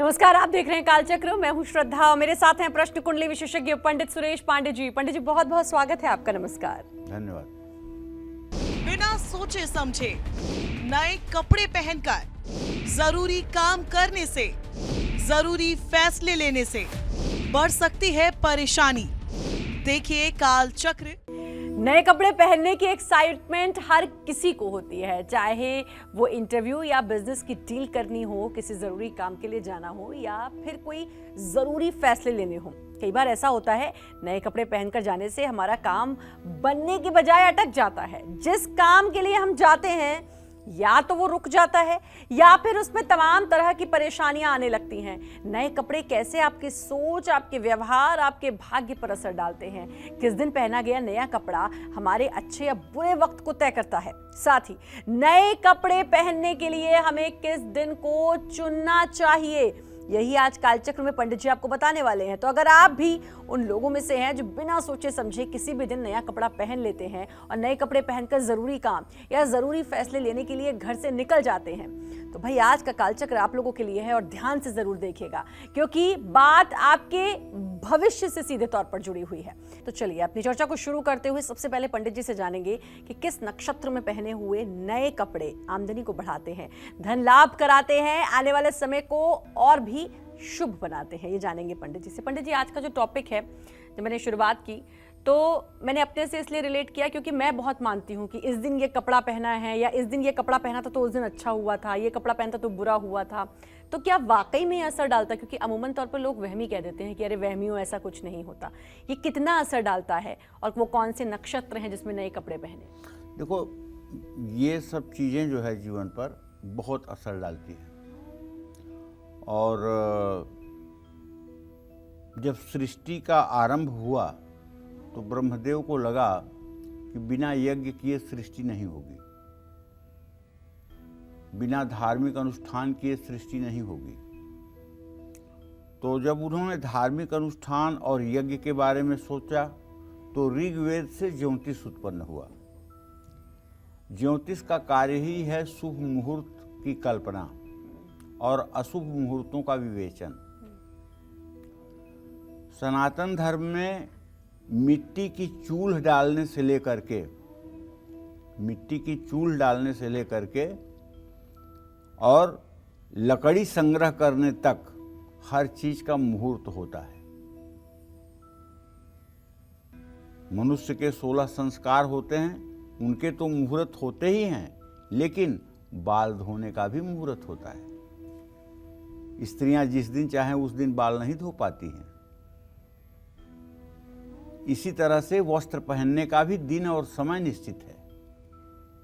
नमस्कार, आप देख रहे हैं कालचक्र। मैं हूं श्रद्धा और मेरे साथ हैं प्रश्न कुंडली विशेषज्ञ पंडित सुरेश पांडे जी। पंडित जी, बहुत बहुत स्वागत है आपका। नमस्कार। धन्यवाद। बिना सोचे समझे नए कपड़े पहनकर जरूरी काम करने से, जरूरी फैसले लेने से बढ़ सकती है परेशानी। देखिए कालचक्र। नए कपड़े पहनने की एक्साइटमेंट हर किसी को होती है, चाहे वो इंटरव्यू या बिजनेस की डील करनी हो, किसी जरूरी काम के लिए जाना हो या फिर कोई जरूरी फैसले लेने हो। कई बार ऐसा होता है, नए कपड़े पहनकर जाने से हमारा काम बनने की बजाय अटक जाता है। जिस काम के लिए हम जाते हैं या तो वो रुक जाता है या फिर उसमें तमाम तरह की परेशानियां आने लगती हैं। नए कपड़े कैसे आपकी सोच, आपके व्यवहार, आपके भाग्य पर असर डालते हैं। किस दिन पहना गया नया कपड़ा हमारे अच्छे या बुरे वक्त को तय करता है। साथ ही नए कपड़े पहनने के लिए हमें किस दिन को चुनना चाहिए, यही आज कालचक्र में पंडित जी आपको बताने वाले हैं। तो अगर आप भी उन लोगों में से हैं जो बिना सोचे समझे किसी भी दिन नया कपड़ा पहन लेते हैं और नए कपड़े पहनकर जरूरी काम या जरूरी फैसले लेने के लिए घर से निकल जाते हैं, तो भाई आज का कालचक्र आप लोगों के लिए है और ध्यान से जरूर देखिएगा, क्योंकि बात आपके भविष्य से सीधे तौर पर जुड़ी हुई है। तो चलिए अपनी चर्चा को शुरू करते हुए सबसे पहले पंडित जी से जानेंगे कि किस नक्षत्र में पहने हुए नए कपड़े आमदनी को बढ़ाते हैं, धन लाभ कराते हैं, आने वाले समय को और भी शुभ बनाते हैं। ये जानेंगे पंडित जी से। पंडित जी, आज का जो टॉपिक है, जब मैंने शुरुआत की तो मैंने अपने से इसलिए रिलेट किया क्योंकि मैं बहुत मानती हूँ कि इस दिन ये कपड़ा पहना है या इस दिन ये कपड़ा पहना था तो उस दिन अच्छा हुआ था, ये कपड़ा पहनता तो बुरा हुआ था। तो क्या वाकई में असर डालता? क्योंकि अमूमन तौर पर लोग वहमी कह देते हैं कि अरे वहमियों, ऐसा कुछ नहीं होता। ये कितना असर डालता है और वो कौन से नक्षत्र हैं जिसमें नए कपड़े पहने? देखो, ये सब चीज़ें जो है जीवन पर बहुत असर डालती हैं। और जब सृष्टि का आरंभ हुआ तो ब्रह्मदेव को लगा कि बिना यज्ञ किए सृष्टि नहीं होगी, बिना धार्मिक अनुष्ठान किए सृष्टि नहीं होगी। तो जब उन्होंने धार्मिक अनुष्ठान और यज्ञ के बारे में सोचा तो ऋग्वेद से ज्योतिष उत्पन्न हुआ। ज्योतिष का कार्य ही है शुभ मुहूर्त की कल्पना और अशुभ मुहूर्तों का विवेचन। सनातन धर्म में मिट्टी की चूल्ह डालने से लेकर के और लकड़ी संग्रह करने तक हर चीज का मुहूर्त होता है। मनुष्य के 16 संस्कार होते हैं, उनके तो मुहूर्त होते ही हैं, लेकिन बाल धोने का भी मुहूर्त होता है। स्त्रियां जिस दिन चाहें उस दिन बाल नहीं धो पाती हैं। इसी तरह से वस्त्र पहनने का भी दिन और समय निश्चित है।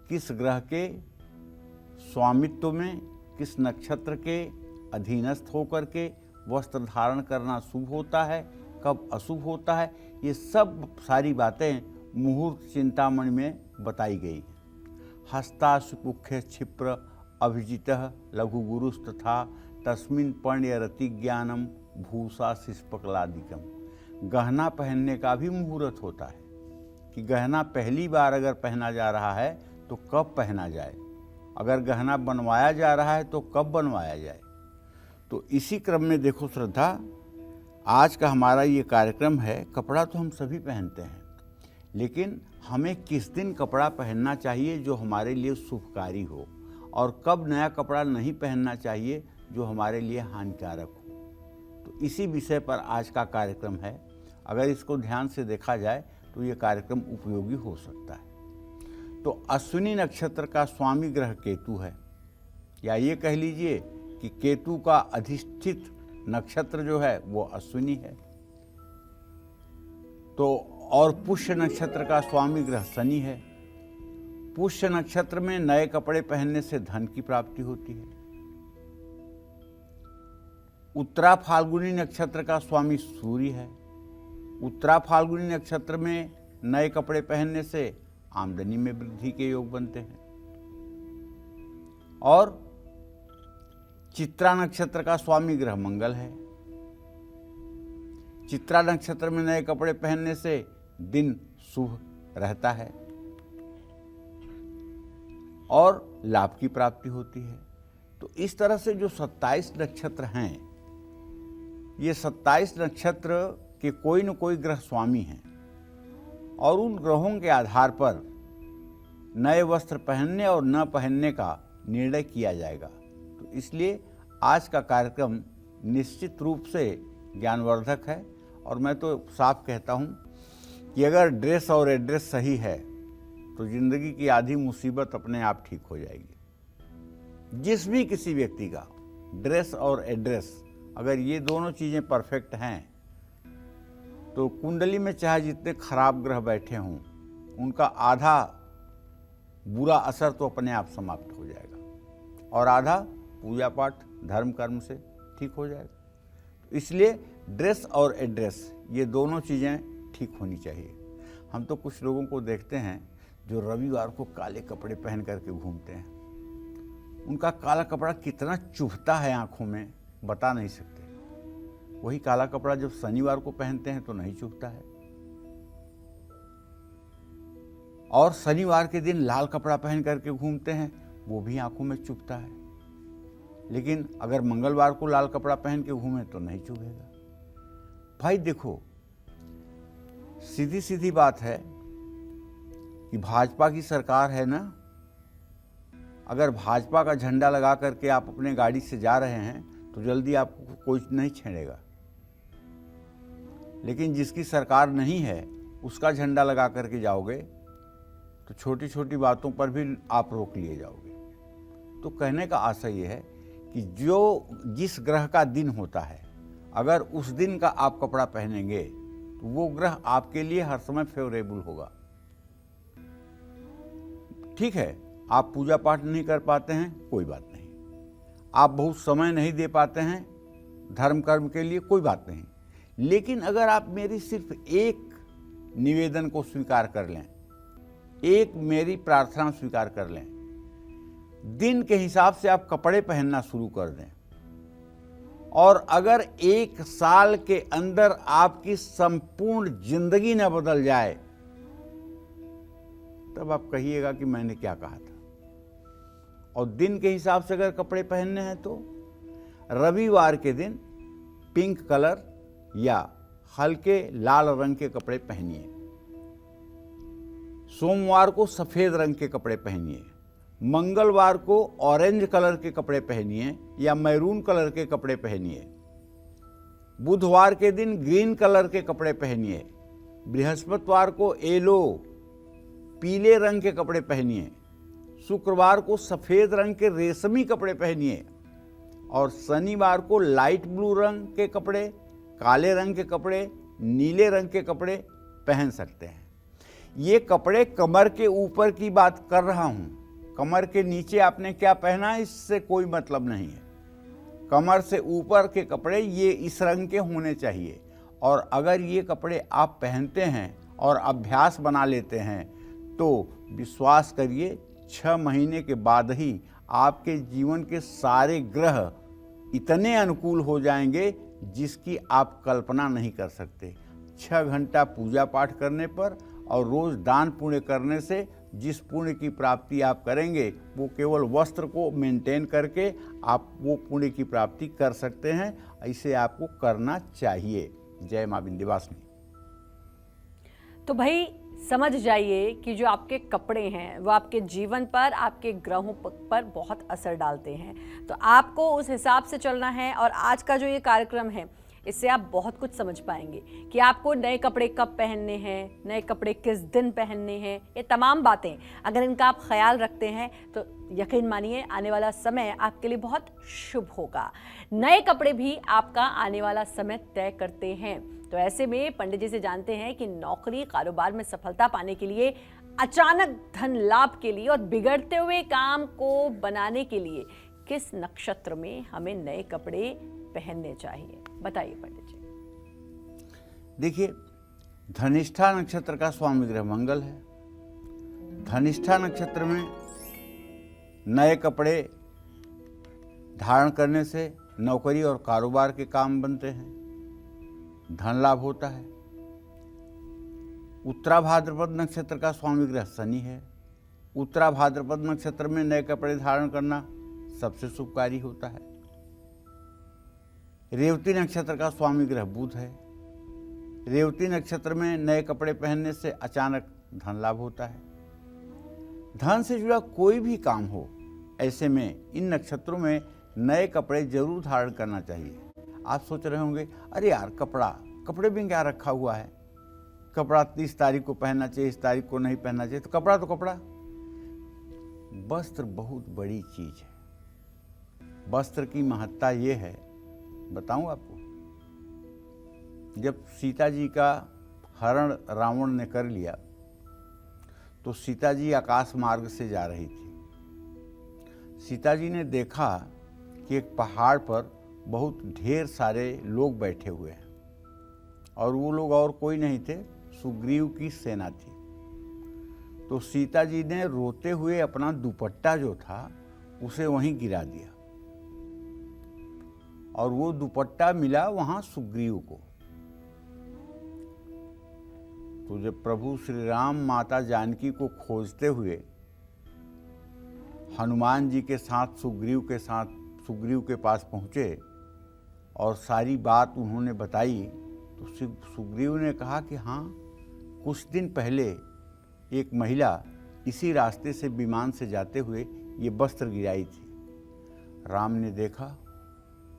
किस ग्रह के स्वामित्व में, किस नक्षत्र के अधीनस्थ होकर के वस्त्र धारण करना शुभ होता है, कब अशुभ होता है, ये सब सारी बातें मुहूर्त चिंतामणि में बताई गई हैं। हस्ताशुपुख्य क्षिप्र अभिजितः लघुगुरुस्तथा तस्मिन् पर्ण्यरति ज्ञानम भूषा शिष्पकलादिकम। गहना पहनने का भी मुहूर्त होता है कि गहना पहली बार अगर पहना जा रहा है तो कब पहना जाए, अगर गहना बनवाया जा रहा है तो कब बनवाया जाए। तो इसी क्रम में देखो श्रद्धा, आज का हमारा ये कार्यक्रम है। कपड़ा तो हम सभी पहनते हैं, लेकिन हमें किस दिन कपड़ा पहनना चाहिए जो हमारे लिए शुभकारी हो, और कब नया कपड़ा नहीं पहनना चाहिए जो हमारे लिए हानिकारक हो। तो इसी विषय पर आज का कार्यक्रम है। अगर इसको ध्यान से देखा जाए तो ये कार्यक्रम उपयोगी हो सकता है। तो अश्विनी नक्षत्र का स्वामी ग्रह केतु है, या ये कह लीजिए कि केतु का अधिष्ठित नक्षत्र जो है वो अश्विनी है। तो और पुष्य नक्षत्र का स्वामी ग्रह शनि है। पुष्य नक्षत्र में नए कपड़े पहनने से धन की प्राप्ति होती है। उत्तरा फाल्गुनी नक्षत्र का स्वामी सूर्य है। उत्तरा फाल्गुनी नक्षत्र में नए कपड़े पहनने से आमदनी में वृद्धि के योग बनते हैं। और चित्रा नक्षत्र का स्वामी ग्रह मंगल है। चित्रा नक्षत्र में नए कपड़े पहनने से दिन शुभ रहता है और लाभ की प्राप्ति होती है। तो इस तरह से जो 27 नक्षत्र हैं ये 27 नक्षत्र के कोई न कोई ग्रह स्वामी हैं और उन ग्रहों के आधार पर नए वस्त्र पहनने और न पहनने का निर्णय किया जाएगा। तो इसलिए आज का कार्यक्रम निश्चित रूप से ज्ञानवर्धक है और मैं तो साफ कहता हूँ कि अगर ड्रेस और एड्रेस सही है तो जिंदगी की आधी मुसीबत अपने आप ठीक हो जाएगी। जिस भी किसी व्यक्ति का ड्रेस और एड्रेस अगर ये दोनों चीज़ें परफेक्ट हैं तो कुंडली में चाहे जितने खराब ग्रह बैठे हों उनका आधा बुरा असर तो अपने आप समाप्त हो जाएगा और आधा पूजा पाठ धर्म कर्म से ठीक हो जाएगा। तो इसलिए ड्रेस और एड्रेस ये दोनों चीज़ें ठीक होनी चाहिए। हम तो कुछ लोगों को देखते हैं जो रविवार को काले कपड़े पहन करके घूमते हैं। उनका काला कपड़ा कितना चुभता है आंखों में बता नहीं सकते। वही काला कपड़ा जब शनिवार को पहनते हैं तो नहीं चुभता है और शनिवार के दिन लाल कपड़ा पहन करके घूमते हैं वो भी आंखों में चुभता है। लेकिन अगर मंगलवार को लाल कपड़ा पहन के घूमें तो नहीं चुभेगा। भाई देखो, सीधी सीधी बात है कि भाजपा की सरकार है ना, अगर भाजपा का झंडा लगा करके आप अपने गाड़ी से जा रहे हैं तो जल्दी आपको कोई नहीं छेड़ेगा। लेकिन जिसकी सरकार नहीं है उसका झंडा लगा करके जाओगे तो छोटी छोटी बातों पर भी आप रोक लिए जाओगे। तो कहने का आशय यह है कि जो जिस ग्रह का दिन होता है अगर उस दिन का आप कपड़ा पहनेंगे तो वो ग्रह आपके लिए हर समय फेवरेबल होगा। ठीक है, आप पूजा पाठ नहीं कर पाते हैं कोई बात नहीं, आप बहुत समय नहीं दे पाते हैं धर्म कर्म के लिए कोई बात नहीं, लेकिन अगर आप मेरी सिर्फ एक निवेदन को स्वीकार कर लें, एक मेरी प्रार्थना स्वीकार कर लें, दिन के हिसाब से आप कपड़े पहनना शुरू कर दें और अगर एक साल के अंदर आपकी संपूर्ण जिंदगी न बदल जाए तब आप कहिएगा कि मैंने क्या कहा था। और दिन के हिसाब से अगर कपड़े पहनने हैं तो रविवार के दिन पिंक कलर या हल्के लाल रंग के कपड़े पहनिए, सोमवार को सफेद रंग के कपड़े पहनिए, मंगलवार को ऑरेंज कलर के कपड़े पहनिए या मैरून कलर के कपड़े पहनिए, बुधवार के दिन ग्रीन कलर के कपड़े पहनिए, बृहस्पतिवार को येलो पीले रंग के कपड़े पहनिए, शुक्रवार को सफेद रंग के रेशमी कपड़े पहनिए और शनिवार को लाइट ब्लू रंग के कपड़े, काले रंग के कपड़े, नीले रंग के कपड़े पहन सकते हैं। ये कपड़े कमर के ऊपर की बात कर रहा हूं, कमर के नीचे आपने क्या पहना इससे कोई मतलब नहीं है। कमर से ऊपर के कपड़े ये इस रंग के होने चाहिए और अगर ये कपड़े आप पहनते हैं और अभ्यास बना लेते हैं तो विश्वास करिए 6 महीने के बाद ही आपके जीवन के सारे ग्रह इतने अनुकूल हो जाएंगे जिसकी आप कल्पना नहीं कर सकते। 6 घंटा पूजा पाठ करने पर और रोज दान पुण्य करने से जिस पुण्य की प्राप्ति आप करेंगे वो केवल वस्त्र को मेंटेन करके आप वो पुण्य की प्राप्ति कर सकते हैं। ऐसे आपको करना चाहिए। जय मां विंध्यवासिनी। तो भाई समझ जाइए कि जो आपके कपड़े हैं वो आपके जीवन पर, आपके ग्रहों पर बहुत असर डालते हैं। तो आपको उस हिसाब से चलना है और आज का जो ये कार्यक्रम है इससे आप बहुत कुछ समझ पाएंगे कि आपको नए कपड़े कब पहनने हैं, नए कपड़े किस दिन पहनने हैं। ये तमाम बातें अगर इनका आप ख्याल रखते हैं तो यकीन मानिए आने वाला समय आपके लिए बहुत शुभ होगा। नए कपड़े भी आपका आने वाला समय तय करते हैं। तो ऐसे में पंडित जी से जानते हैं कि नौकरी कारोबार में सफलता पाने के लिए, अचानक धन लाभ के लिए और बिगड़ते हुए काम को बनाने के लिए किस नक्षत्र में हमें नए कपड़े पहनने चाहिए, बताइए पंडित जी। देखिए, धनिष्ठा नक्षत्र का स्वामी ग्रह मंगल है। धनिष्ठा नक्षत्र में नए कपड़े धारण करने से नौकरी और कारोबार के काम बनते हैं, धन लाभ होता है। उत्तरा भाद्रपद नक्षत्र का स्वामी ग्रह शनि है। उत्तरा भाद्रपद नक्षत्र में नए कपड़े धारण करना सबसे शुभकारी होता है। रेवती नक्षत्र का स्वामी ग्रह बुध है। रेवती नक्षत्र में नए कपड़े पहनने से अचानक धन लाभ होता है। धन से जुड़ा कोई भी काम हो, ऐसे में इन नक्षत्रों में नए कपड़े जरूर धारण करना चाहिए। आप सोच रहे होंगे, अरे यार कपड़े भी क्या रखा हुआ है, कपड़ा 30 तारीख को पहनना चाहिए, इस तारीख को नहीं पहनना चाहिए। तो कपड़ा वस्त्र बहुत बड़ी चीज है। वस्त्र की महत्ता ये है, बताऊं आपको। जब सीता जी का हरण रावण ने कर लिया तो सीता जी आकाश मार्ग से जा रही थी। सीता जी ने देखा कि एक पहाड़ पर बहुत ढेर सारे लोग बैठे हुए हैं और वो लोग और कोई नहीं थे, सुग्रीव की सेना थी। तो सीता जी ने रोते हुए अपना दुपट्टा जो था उसे वहीं गिरा दिया और वो दुपट्टा मिला वहां सुग्रीव को। तो जब प्रभु श्री राम माता जानकी को खोजते हुए हनुमान जी के साथ सुग्रीव के पास पहुंचे और सारी बात उन्होंने बताई, तो सुग्रीव ने कहा कि हाँ, कुछ दिन पहले एक महिला इसी रास्ते से विमान से जाते हुए ये वस्त्र गिराई थी। राम ने देखा,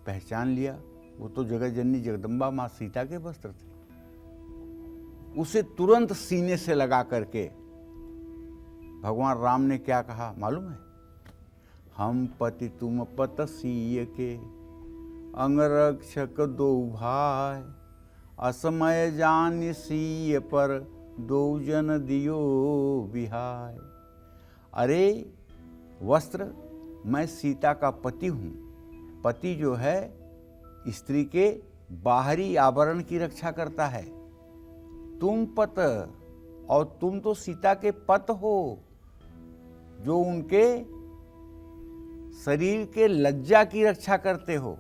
पहचान लिया, वो तो जगत जननी जगदम्बा माँ सीता के वस्त्र थे। उसे तुरंत सीने से लगा करके भगवान राम ने क्या कहा मालूम है? हम पति तुम पत सीय के, अंगरक्षक दो भाई, असमय जान सीय पर दो जन दियो बिहाय। अरे वस्त्र, मैं सीता का पति हूँ। पति जो है स्त्री के बाहरी आवरण की रक्षा करता है। तुम पत, और तुम तो सीता के पत हो, जो उनके शरीर के लज्जा की रक्षा करते हो।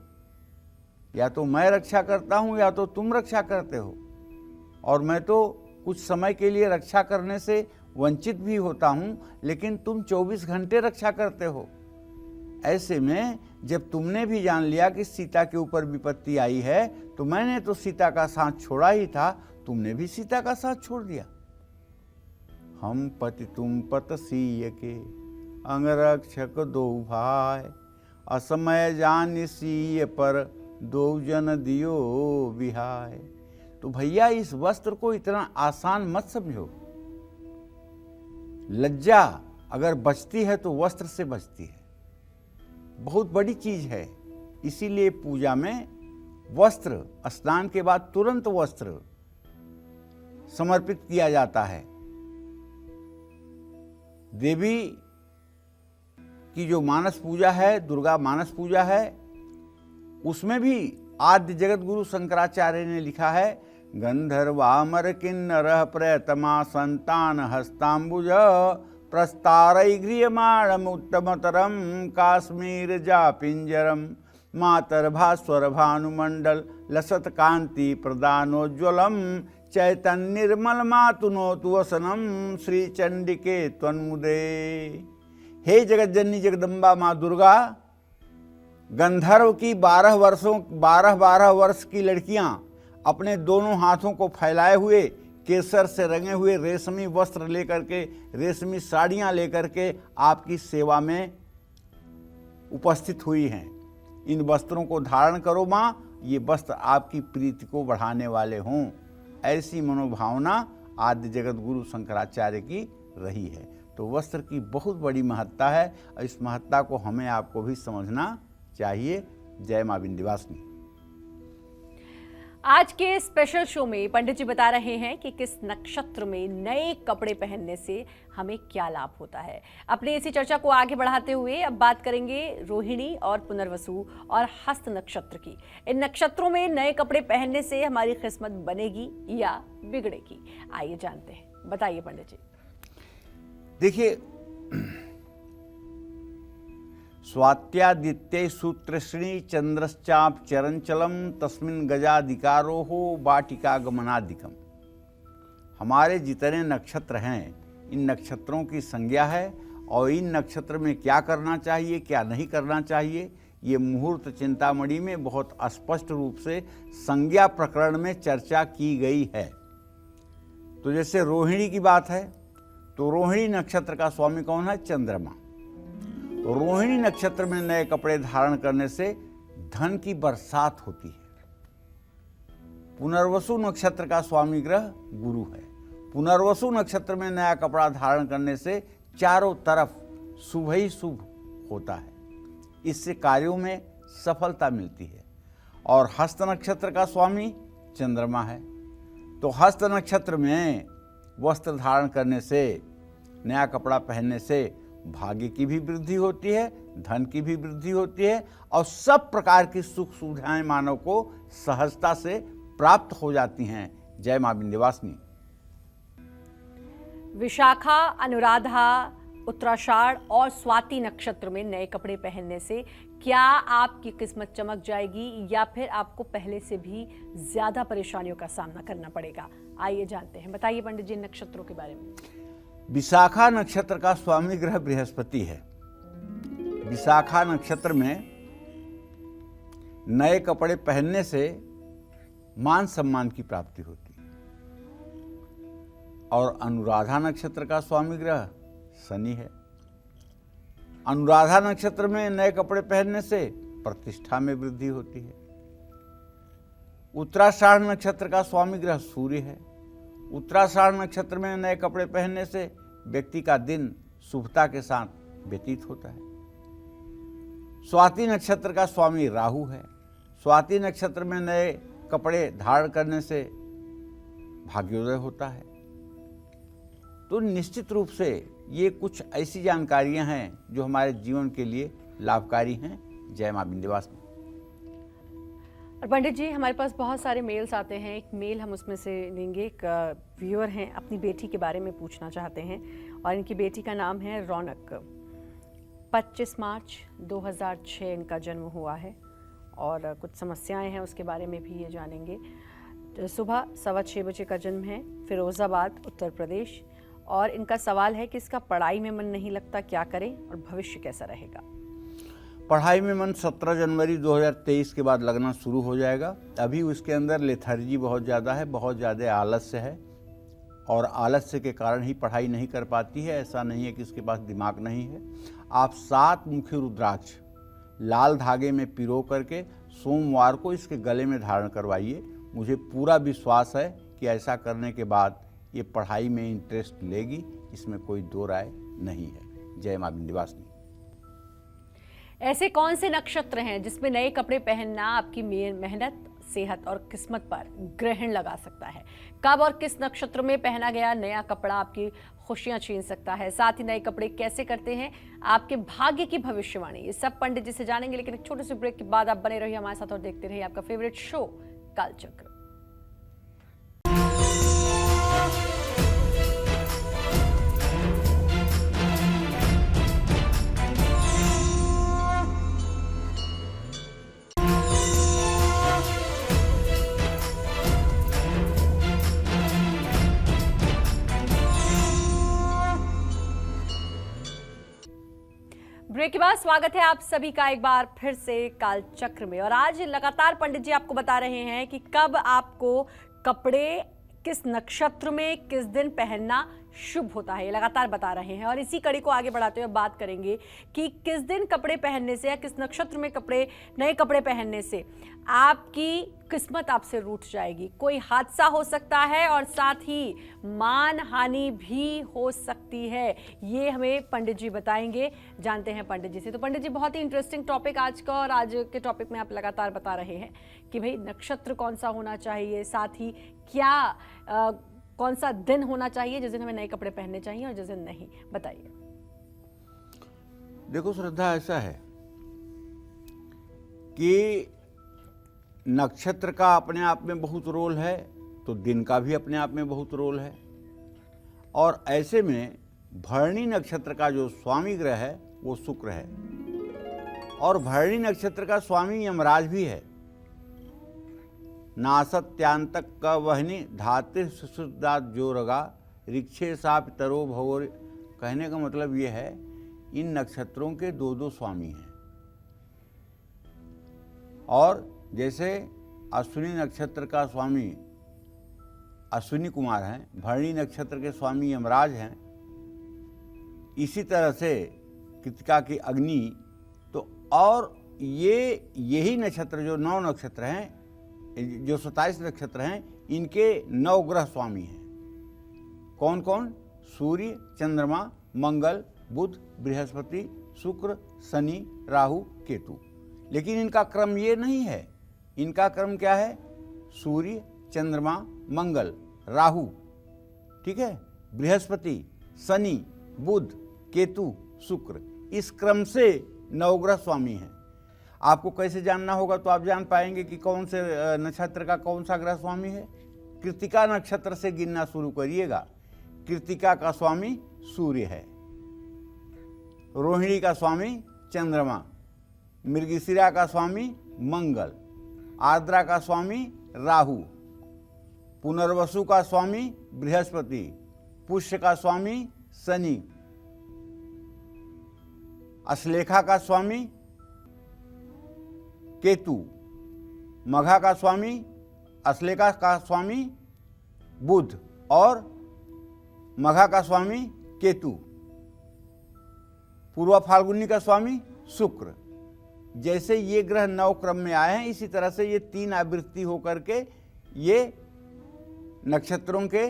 या तो मैं रक्षा करता हूं या तो तुम रक्षा करते हो, और मैं तो कुछ समय के लिए रक्षा करने से वंचित भी होता हूं, लेकिन तुम 24 घंटे रक्षा करते हो। ऐसे में जब तुमने भी जान लिया कि सीता के ऊपर विपत्ति आई है, तो मैंने तो सीता का साथ छोड़ा ही था, तुमने भी सीता का साथ छोड़ दिया। हम पति तुम पत सीय के, अंगरक्षक दो भाई, असमय जान सीय पर दो जन दियो बिहाय। तो भैया इस वस्त्र को इतना आसान मत समझो। लज्जा अगर बचती है तो वस्त्र से बचती है, बहुत बड़ी चीज है। इसीलिए पूजा में वस्त्र, स्नान के बाद तुरंत वस्त्र समर्पित किया जाता है। देवी की जो मानस पूजा है, दुर्गा मानस पूजा है, उसमें भी आद्य जगत गुरु शंकराचार्य ने लिखा है, गंधर्वामर किन्नर प्रयतमा संतान हस्तांबुज प्रस्तारैग्रियमाणम उत्तमतरम काश्मीर जा पिंजरम मातर्भास्वर भानुमंडल लसत कांति प्रदानोज्वलम चैतन्य निर्मल मातुनोतु वसनम श्री चंडिके त्वन्मुदे। हे जगत जननी जगदम्बा माँ दुर्गा, गंधर्व की 12 वर्ष की लड़कियां अपने दोनों हाथों को फैलाए हुए, केसर से रंगे हुए रेशमी वस्त्र लेकर के, रेशमी साड़ियां लेकर के आपकी सेवा में उपस्थित हुई हैं। इन वस्त्रों को धारण करो माँ, ये वस्त्र आपकी प्रीति को बढ़ाने वाले हों। ऐसी मनोभावना आद्य जगत गुरु शंकराचार्य की रही है। तो वस्त्र की बहुत बड़ी महत्ता है और इस महत्ता को हमें आपको भी समझना चाहिए। जय मां विंध्यवासिनी। आज के स्पेशल शो में पंडित जी बता रहे हैं कि किस नक्षत्र में नए कपड़े पहनने से हमें क्या लाभ होता है। अपनी इसी चर्चा को आगे बढ़ाते हुए अब बात करेंगे रोहिणी और पुनर्वसु और हस्त नक्षत्र की। इन नक्षत्रों में नए कपड़े पहनने से हमारी किस्मत बनेगी या बिगड़ेगी, आइए जानते हैं। बताइए पंडित जी। देखिए, स्वात्यादित्य सूत्रश्री चंद्रश्चाप चरणचलम तस्मिन् गजाधिकारो हो वाटिका गमनादिकम। हमारे जितने नक्षत्र हैं, इन नक्षत्रों की संज्ञा है और इन नक्षत्र में क्या करना चाहिए, क्या नहीं करना चाहिए, ये मुहूर्त चिंतामणि में बहुत स्पष्ट रूप से संज्ञा प्रकरण में चर्चा की गई है। तो जैसे रोहिणी की बात है, तो रोहिणी नक्षत्र का स्वामी कौन है? चंद्रमा। तो रोहिणी नक्षत्र में नए कपड़े धारण करने से धन की बरसात होती है। पुनर्वसु नक्षत्र का स्वामी ग्रह गुरु है। पुनर्वसु नक्षत्र में नया कपड़ा धारण करने से चारों तरफ शुभ ही शुभ होता है। इससे कार्यों में सफलता मिलती है। और हस्त नक्षत्र का स्वामी चंद्रमा है। तो हस्त नक्षत्र में वस्त्र धारण करने से, नया कपड़ा पहनने से भाग्य की भी वृद्धि होती है, धन की भी वृद्धि होती है और सब प्रकार की सुख सुविधाएं मानव को सहजता से प्राप्त हो जाती हैं। जय मां विंध्यवासिनी। विशाखा, अनुराधा, उत्तराषाढ़ और स्वाति नक्षत्र में नए कपड़े पहनने से क्या आपकी किस्मत चमक जाएगी या फिर आपको पहले से भी ज्यादा परेशानियों का सामना करना पड़ेगा? आइए जानते हैं। बताइए पंडित जी नक्षत्रों के बारे में। विशाखा नक्षत्र का स्वामी ग्रह बृहस्पति है। विशाखा नक्षत्र में नए कपड़े पहनने से मान सम्मान की प्राप्ति होती है। और अनुराधा नक्षत्र का स्वामी ग्रह शनि है। अनुराधा नक्षत्र में नए कपड़े पहनने से प्रतिष्ठा में वृद्धि होती है। उत्तराषाढ़ नक्षत्र का स्वामी ग्रह सूर्य है। उत्तराषाढ़ नक्षत्र में नए कपड़े पहनने से व्यक्ति का दिन शुभता के साथ व्यतीत होता है। स्वाति नक्षत्र का स्वामी राहु है। स्वाति नक्षत्र में नए कपड़े धारण करने से भाग्योदय होता है। तो निश्चित रूप से ये कुछ ऐसी जानकारियां हैं जो हमारे जीवन के लिए लाभकारी हैं। जय मां विंध्यवासिनी। और पंडित जी हमारे पास बहुत सारे मेल्स आते हैं। एक मेल हम उसमें से लेंगे। एक व्यूअर हैं, अपनी बेटी के बारे में पूछना चाहते हैं और इनकी बेटी का नाम है रौनक। 25 मार्च 2006 इनका जन्म हुआ है और कुछ समस्याएं हैं, उसके बारे में भी ये जानेंगे। तो सुबह 6:15 बजे का जन्म है, फिरोज़ाबाद उत्तर प्रदेश। और इनका सवाल है कि इसका पढ़ाई में मन नहीं लगता, क्या करें और भविष्य कैसा रहेगा? पढ़ाई में मन 17 जनवरी 2023 के बाद लगना शुरू हो जाएगा। अभी उसके अंदर लेथर्जी बहुत ज़्यादा है, बहुत ज़्यादा आलस्य है और आलस्य के कारण ही पढ़ाई नहीं कर पाती है। ऐसा नहीं है कि इसके पास दिमाग नहीं है। आप 7 मुखी रुद्राक्ष लाल धागे में पिरो करके सोमवार को इसके गले में धारण करवाइए। मुझे पूरा विश्वास है कि ऐसा करने के बाद ये पढ़ाई में इंटरेस्ट लेगी, इसमें कोई दो राय नहीं है। जय मां विंध्यवासिनी। ऐसे कौन से नक्षत्र हैं जिसमें नए कपड़े पहनना आपकी मेहनत, सेहत और किस्मत पर ग्रहण लगा सकता है? कब और किस नक्षत्र में पहना गया नया कपड़ा आपकी खुशियां छीन सकता है? साथ ही नए कपड़े कैसे करते हैं आपके भाग्य की भविष्यवाणी? ये सब पंडित जी से जानेंगे, लेकिन एक छोटे से ब्रेक के बाद आप बने रहिए हमारे साथ और देखते रहिए आपका फेवरेट शो कालचक्र। ब्रेक के बाद स्वागत है आप सभी का एक बार फिर से कालचक्र में। और आज लगातार पंडित जी आपको बता रहे हैं कि कब आपको कपड़े किस नक्षत्र में किस दिन पहनना शुभ होता है, ये लगातार बता रहे हैं। और इसी कड़ी को आगे बढ़ाते हुए बात करेंगे कि किस दिन कपड़े पहनने से या किस नक्षत्र में नए कपड़े पहनने से आपकी किस्मत आपसे रूठ जाएगी, कोई हादसा हो सकता है और साथ ही मान हानि भी हो सकती है। ये हमें पंडित जी बताएंगे। जानते हैं पंडित जी से। तो पंडित जी बहुत ही इंटरेस्टिंग टॉपिक आज का, और आज के टॉपिक में आप लगातार बता रहे हैं कि भाई नक्षत्र कौन सा होना चाहिए, साथ ही क्या कौन सा दिन होना चाहिए जिस दिन हमें नए कपड़े पहनने चाहिए और जिस दिन नहीं। बताइए। देखो श्रद्धा, ऐसा है कि नक्षत्र का अपने आप में बहुत रोल है, तो दिन का भी अपने आप में बहुत रोल है। और ऐसे में भरणी नक्षत्र का जो स्वामी ग्रह है वो शुक्र है, और भरणी नक्षत्र का स्वामी यमराज भी है। नासत्यांतक का वहनी धातिर सुशुद्धात जो रगा रिक्षे साप तरो भवोर। कहने का मतलब ये है इन नक्षत्रों के 2-2 स्वामी हैं। और जैसे अश्विनी नक्षत्र का स्वामी अश्विनी कुमार हैं, भरणी नक्षत्र के स्वामी यमराज हैं, इसी तरह से कृतिका की अग्नि, तो और यही नक्षत्र जो 9 नक्षत्र हैं, जो 27 नक्षत्र हैं, इनके 9 ग्रह स्वामी हैं। कौन कौन? सूर्य, चंद्रमा, मंगल, बुध, बृहस्पति, शुक्र, शनि, राहु, केतु। लेकिन इनका क्रम ये नहीं है। इनका क्रम क्या है? सूर्य, चंद्रमा, मंगल, राहु, ठीक है, बृहस्पति, शनि, बुध, केतु, शुक्र, इस क्रम से 9 ग्रह स्वामी हैं। आपको कैसे जानना होगा? तो आप जान पाएंगे कि कौन से नक्षत्र का कौन सा ग्रह स्वामी है। कृतिका नक्षत्र से गिनना शुरू करिएगा। कृतिका का स्वामी सूर्य है, रोहिणी का स्वामी चंद्रमा, मृगशिरा का स्वामी मंगल, आर्द्रा का स्वामी राहु, पुनर्वसु का स्वामी बृहस्पति, पुष्य का स्वामी शनि, अश्लेखा का स्वामी केतु, मघा का स्वामी, अश्लेखा का स्वामी बुध और मघा का स्वामी केतु, पूर्वा फाल्गुनी का स्वामी शुक्र। जैसे ये ग्रह 9 क्रम में आए हैं, इसी तरह से ये 3 आवृत्ति होकर के ये नक्षत्रों के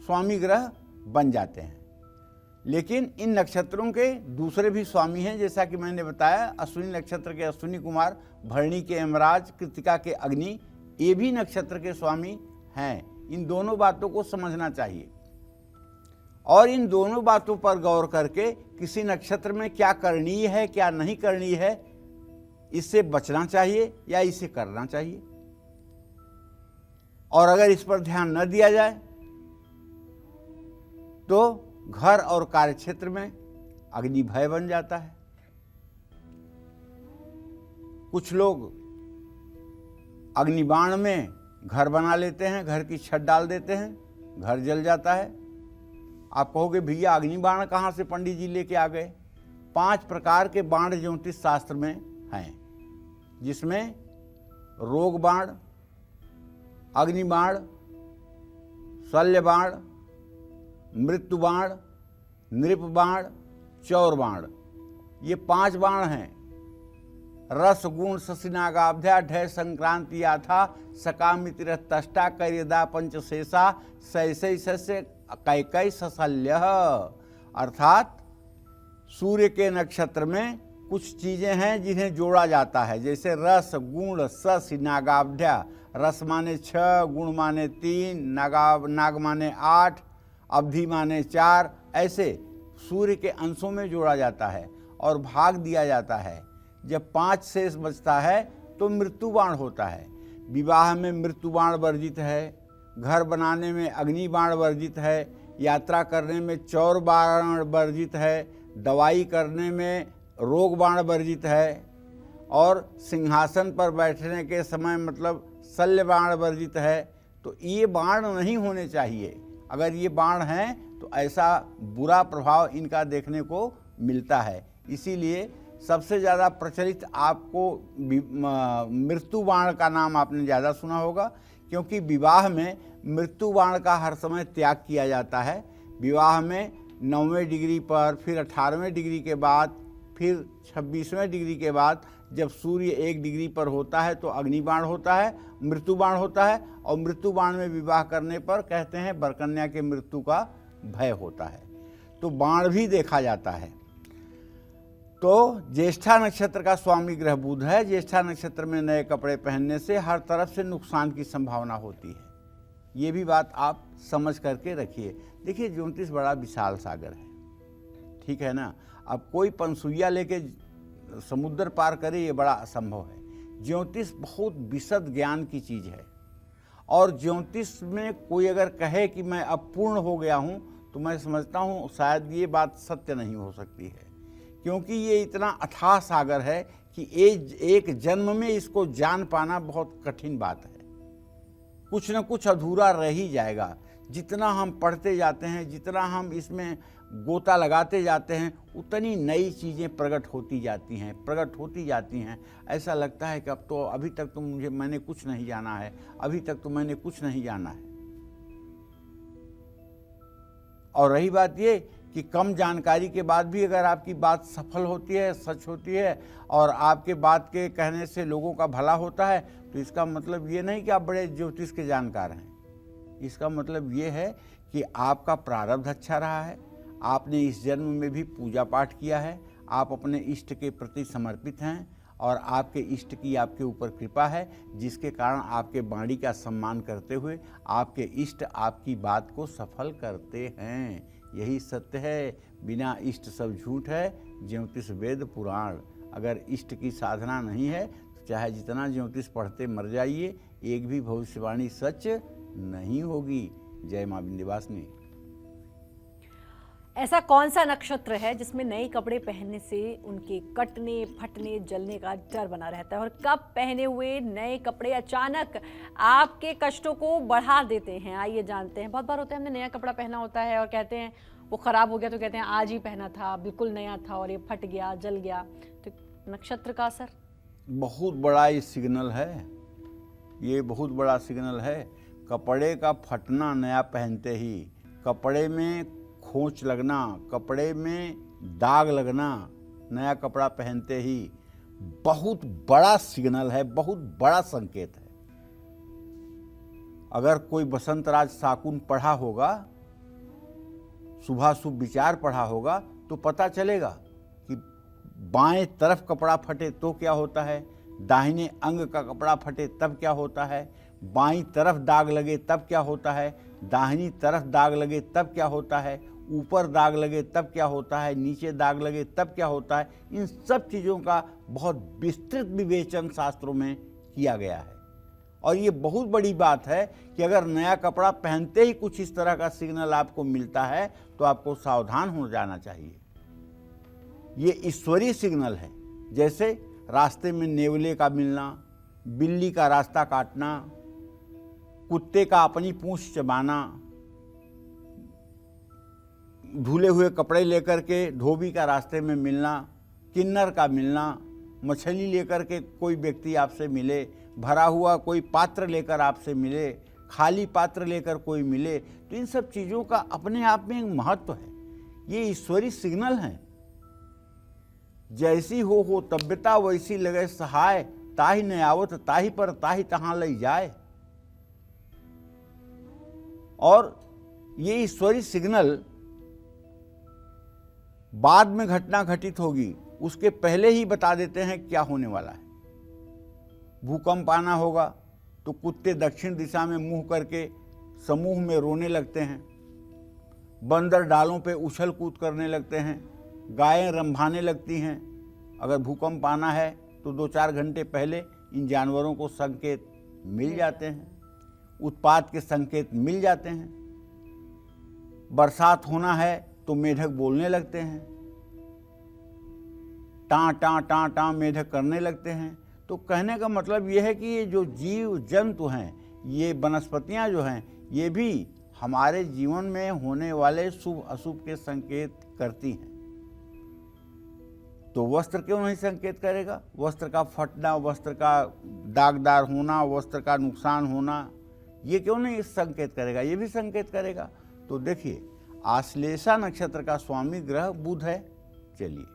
स्वामी ग्रह बन जाते हैं। लेकिन इन नक्षत्रों के दूसरे भी स्वामी हैं, जैसा कि मैंने बताया, अश्विनी नक्षत्र के अश्विनी कुमार, भरणी के यमराज, कृतिका के अग्नि, ये भी नक्षत्र के स्वामी हैं। इन दोनों बातों को समझना चाहिए और इन दोनों बातों पर गौर करके किसी नक्षत्र में क्या करणीय है, क्या नहीं करणीय है, इससे बचना चाहिए या इसे करना चाहिए। और अगर इस पर ध्यान न दिया जाए तो घर और कार्यक्षेत्र में अग्नि भय बन जाता है। कुछ लोग अग्निबाण में घर बना लेते हैं, घर की छत डाल देते हैं, घर जल जाता है। आप कहोगे भैया अग्निबाण कहाँ से पंडित जी लेके आ गए? 5 प्रकार के बाण ज्योतिष शास्त्र में हैं, जिसमें रोग बाण, अग्निबाण, शल्य बाण, मृत्यु बाण, नृप बाण, चौर बाण, ये 5 बाण हैं। रस गुण शशिनागाभ्या ढय संक्रांति याथा सकामितिरतष्टा करियदा पंचशेषा सैसै सस्य कैकई सशल्य। अर्थात सूर्य के नक्षत्र में कुछ चीजें हैं जिन्हें जोड़ा जाता है, जैसे रस गुण शशि नागाभ्या। रस माने 6, गुण माने 3, नाग माने 8, अवधि माने 4, ऐसे सूर्य के अंशों में जोड़ा जाता है और भाग दिया जाता है। जब 5 शेष बचता है तो मृत्यु बाण होता है। विवाह में मृत्यु बाण वर्जित है, घर बनाने में अग्नि बाण वर्जित है, यात्रा करने में चौर बाण वर्जित है, दवाई करने में रोग बाण वर्जित है, और सिंहासन पर बैठने के समय मतलब शल्य बाण वर्जित है। तो ये बाण नहीं होने चाहिए। अगर ये बाण हैं तो ऐसा बुरा प्रभाव इनका देखने को मिलता है। इसीलिए सबसे ज़्यादा प्रचलित आपको मृत्यु बाण का नाम आपने ज़्यादा सुना होगा, क्योंकि विवाह में मृत्यु बाण का हर समय त्याग किया जाता है। विवाह में 9वें डिग्री पर, फिर 18वें डिग्री के बाद, फिर 26वें डिग्री के बाद जब सूर्य 1 डिग्री पर होता है तो अग्निबाण होता है, मृत्यु बाण होता है। और मृत्यु बाण में विवाह करने पर कहते हैं बरकन्या के मृत्यु का भय होता है। तो बाण भी देखा जाता है। तो ज्येष्ठा नक्षत्र का स्वामी ग्रह बुध है। ज्येष्ठा नक्षत्र में नए कपड़े पहनने से हर तरफ से नुकसान की संभावना होती है। ये भी बात आप समझ करके रखिए। देखिए, ज्योतिष बड़ा विशाल सागर है, ठीक है ना। अब कोई पनसुइया लेके समुद्र पार करे, ये बड़ा असंभव है। ज्योतिष बहुत विशद ज्ञान की चीज़ है, और ज्योतिष में कोई अगर कहे कि मैं अब पूर्ण हो गया हूँ, तो मैं समझता हूँ शायद ये बात सत्य नहीं हो सकती है, क्योंकि ये इतना अथाह सागर है कि एक जन्म में इसको जान पाना बहुत कठिन बात है। कुछ न कुछ अधूरा रह ही जाएगा। जितना हम पढ़ते जाते हैं, जितना हम इसमें गोता लगाते जाते हैं, उतनी नई चीज़ें प्रकट होती जाती हैं। ऐसा लगता है कि अब तो अभी तक तो मैंने कुछ नहीं जाना है, अभी तक तो मैंने कुछ नहीं जाना है। और रही बात ये कि कम जानकारी के बाद भी अगर आपकी बात सफल होती है, सच होती है और आपके बात के कहने से लोगों का भला होता है, तो इसका मतलब ये नहीं कि आप बड़े ज्योतिष के जानकार हैं। इसका मतलब ये है कि आपका प्रारब्ध अच्छा रहा है, आपने इस जन्म में भी पूजा पाठ किया है, आप अपने इष्ट के प्रति समर्पित हैं और आपके इष्ट की आपके ऊपर कृपा है, जिसके कारण आपके वाणी का सम्मान करते हुए आपके इष्ट आपकी बात को सफल करते हैं। यही सत्य है। बिना इष्ट सब झूठ है, ज्योतिष वेद पुराण। अगर इष्ट की साधना नहीं है तो चाहे जितना ज्योतिष पढ़ते मर जाइए, एक भी भविष्यवाणी सच नहीं होगी। जय मां विंध्यवासिनी। ऐसा कौन सा नक्षत्र है जिसमें नए कपड़े पहनने से उनके कटने, फटने, जलने का डर बना रहता है, और कब पहने हुए नए कपड़े अचानक आपके कष्टों को बढ़ा देते हैं? आइए जानते हैं। बहुत बार होता है हमने नया कपड़ा पहना होता है और कहते हैं वो खराब हो गया, तो कहते हैं आज ही पहना था, बिल्कुल नया था और ये फट गया, जल गया। तो नक्षत्र का असर बहुत बड़ा ये सिग्नल है, ये बहुत बड़ा सिग्नल है। कपड़े का फटना नया पहनते ही, कपड़े में खोंच लगना, कपड़े में दाग लगना नया कपड़ा पहनते ही बहुत बड़ा सिग्नल है, बहुत बड़ा संकेत है। अगर कोई बसंतराज शाकुन पढ़ा होगा, शुभाशुभ विचार पढ़ा होगा, तो पता चलेगा कि बाएं तरफ कपड़ा फटे तो क्या होता है, दाहिने अंग का कपड़ा फटे तब क्या होता है, बाईं तरफ दाग लगे तब क्या होता है, दाहिनी तरफ दाग लगे तब क्या होता है, ऊपर दाग लगे तब क्या होता है, नीचे दाग लगे तब क्या होता है। इन सब चीज़ों का बहुत विस्तृत विवेचन शास्त्रों में किया गया है। और ये बहुत बड़ी बात है कि अगर नया कपड़ा पहनते ही कुछ इस तरह का सिग्नल आपको मिलता है तो आपको सावधान हो जाना चाहिए। ये ईश्वरीय सिग्नल है। जैसे रास्ते में नेवले का मिलना, बिल्ली का रास्ता काटना, कुत्ते का अपनी पूंछ चबाना, धुले हुए कपड़े लेकर के धोबी का रास्ते में मिलना, किन्नर का मिलना, मछली लेकर के कोई व्यक्ति आपसे मिले, भरा हुआ कोई पात्र लेकर आपसे मिले, खाली पात्र लेकर कोई मिले, तो इन सब चीज़ों का अपने आप में एक महत्व है। ये ईश्वरीय सिग्नल हैं। जैसी हो तब्यता वैसी लगे सहाय, ताहि न आवत ताहि पर ताहि तहाँ लई जाए। और ये ईश्वरीय सिग्नल बाद में घटना घटित होगी उसके पहले ही बता देते हैं क्या होने वाला है। भूकंप आना होगा तो कुत्ते दक्षिण दिशा में मुंह करके समूह में रोने लगते हैं, बंदर डालों पे उछल कूद करने लगते हैं, गायें रंभाने लगती हैं। अगर भूकंप आना है तो 2-4 घंटे पहले इन जानवरों को संकेत मिल जाते हैं, उत्पात के संकेत मिल जाते हैं। बरसात होना है तो मेढक बोलने लगते हैं, टाँ टाँ टाँ टाँ मेढक करने लगते हैं। तो कहने का मतलब ये है कि ये जो जीव जंतु हैं, ये वनस्पतियाँ जो हैं, ये भी हमारे जीवन में होने वाले शुभ अशुभ के संकेत करती हैं। तो वस्त्र क्यों नहीं संकेत करेगा? वस्त्र का फटना, वस्त्र का दागदार होना, वस्त्र का नुकसान होना, ये क्यों नहीं संकेत करेगा? ये भी संकेत करेगा। तो देखिए, आश्लेषा नक्षत्र का स्वामी ग्रह बुध है। चलिए,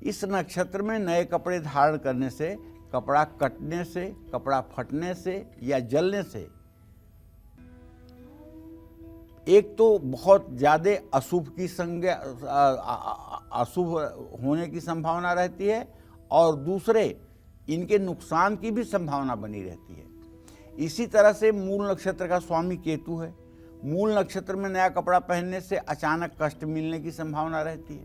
इस नक्षत्र में नए कपड़े धारण करने से, कपड़ा कटने से, कपड़ा फटने से या जलने से एक तो बहुत ज़्यादा अशुभ की संज्ञा, अशुभ होने की संभावना रहती है, और दूसरे इनके नुकसान की भी संभावना बनी रहती है। इसी तरह से मूल नक्षत्र का स्वामी केतु है। मूल नक्षत्र में नया कपड़ा पहनने से अचानक कष्ट मिलने की संभावना रहती है।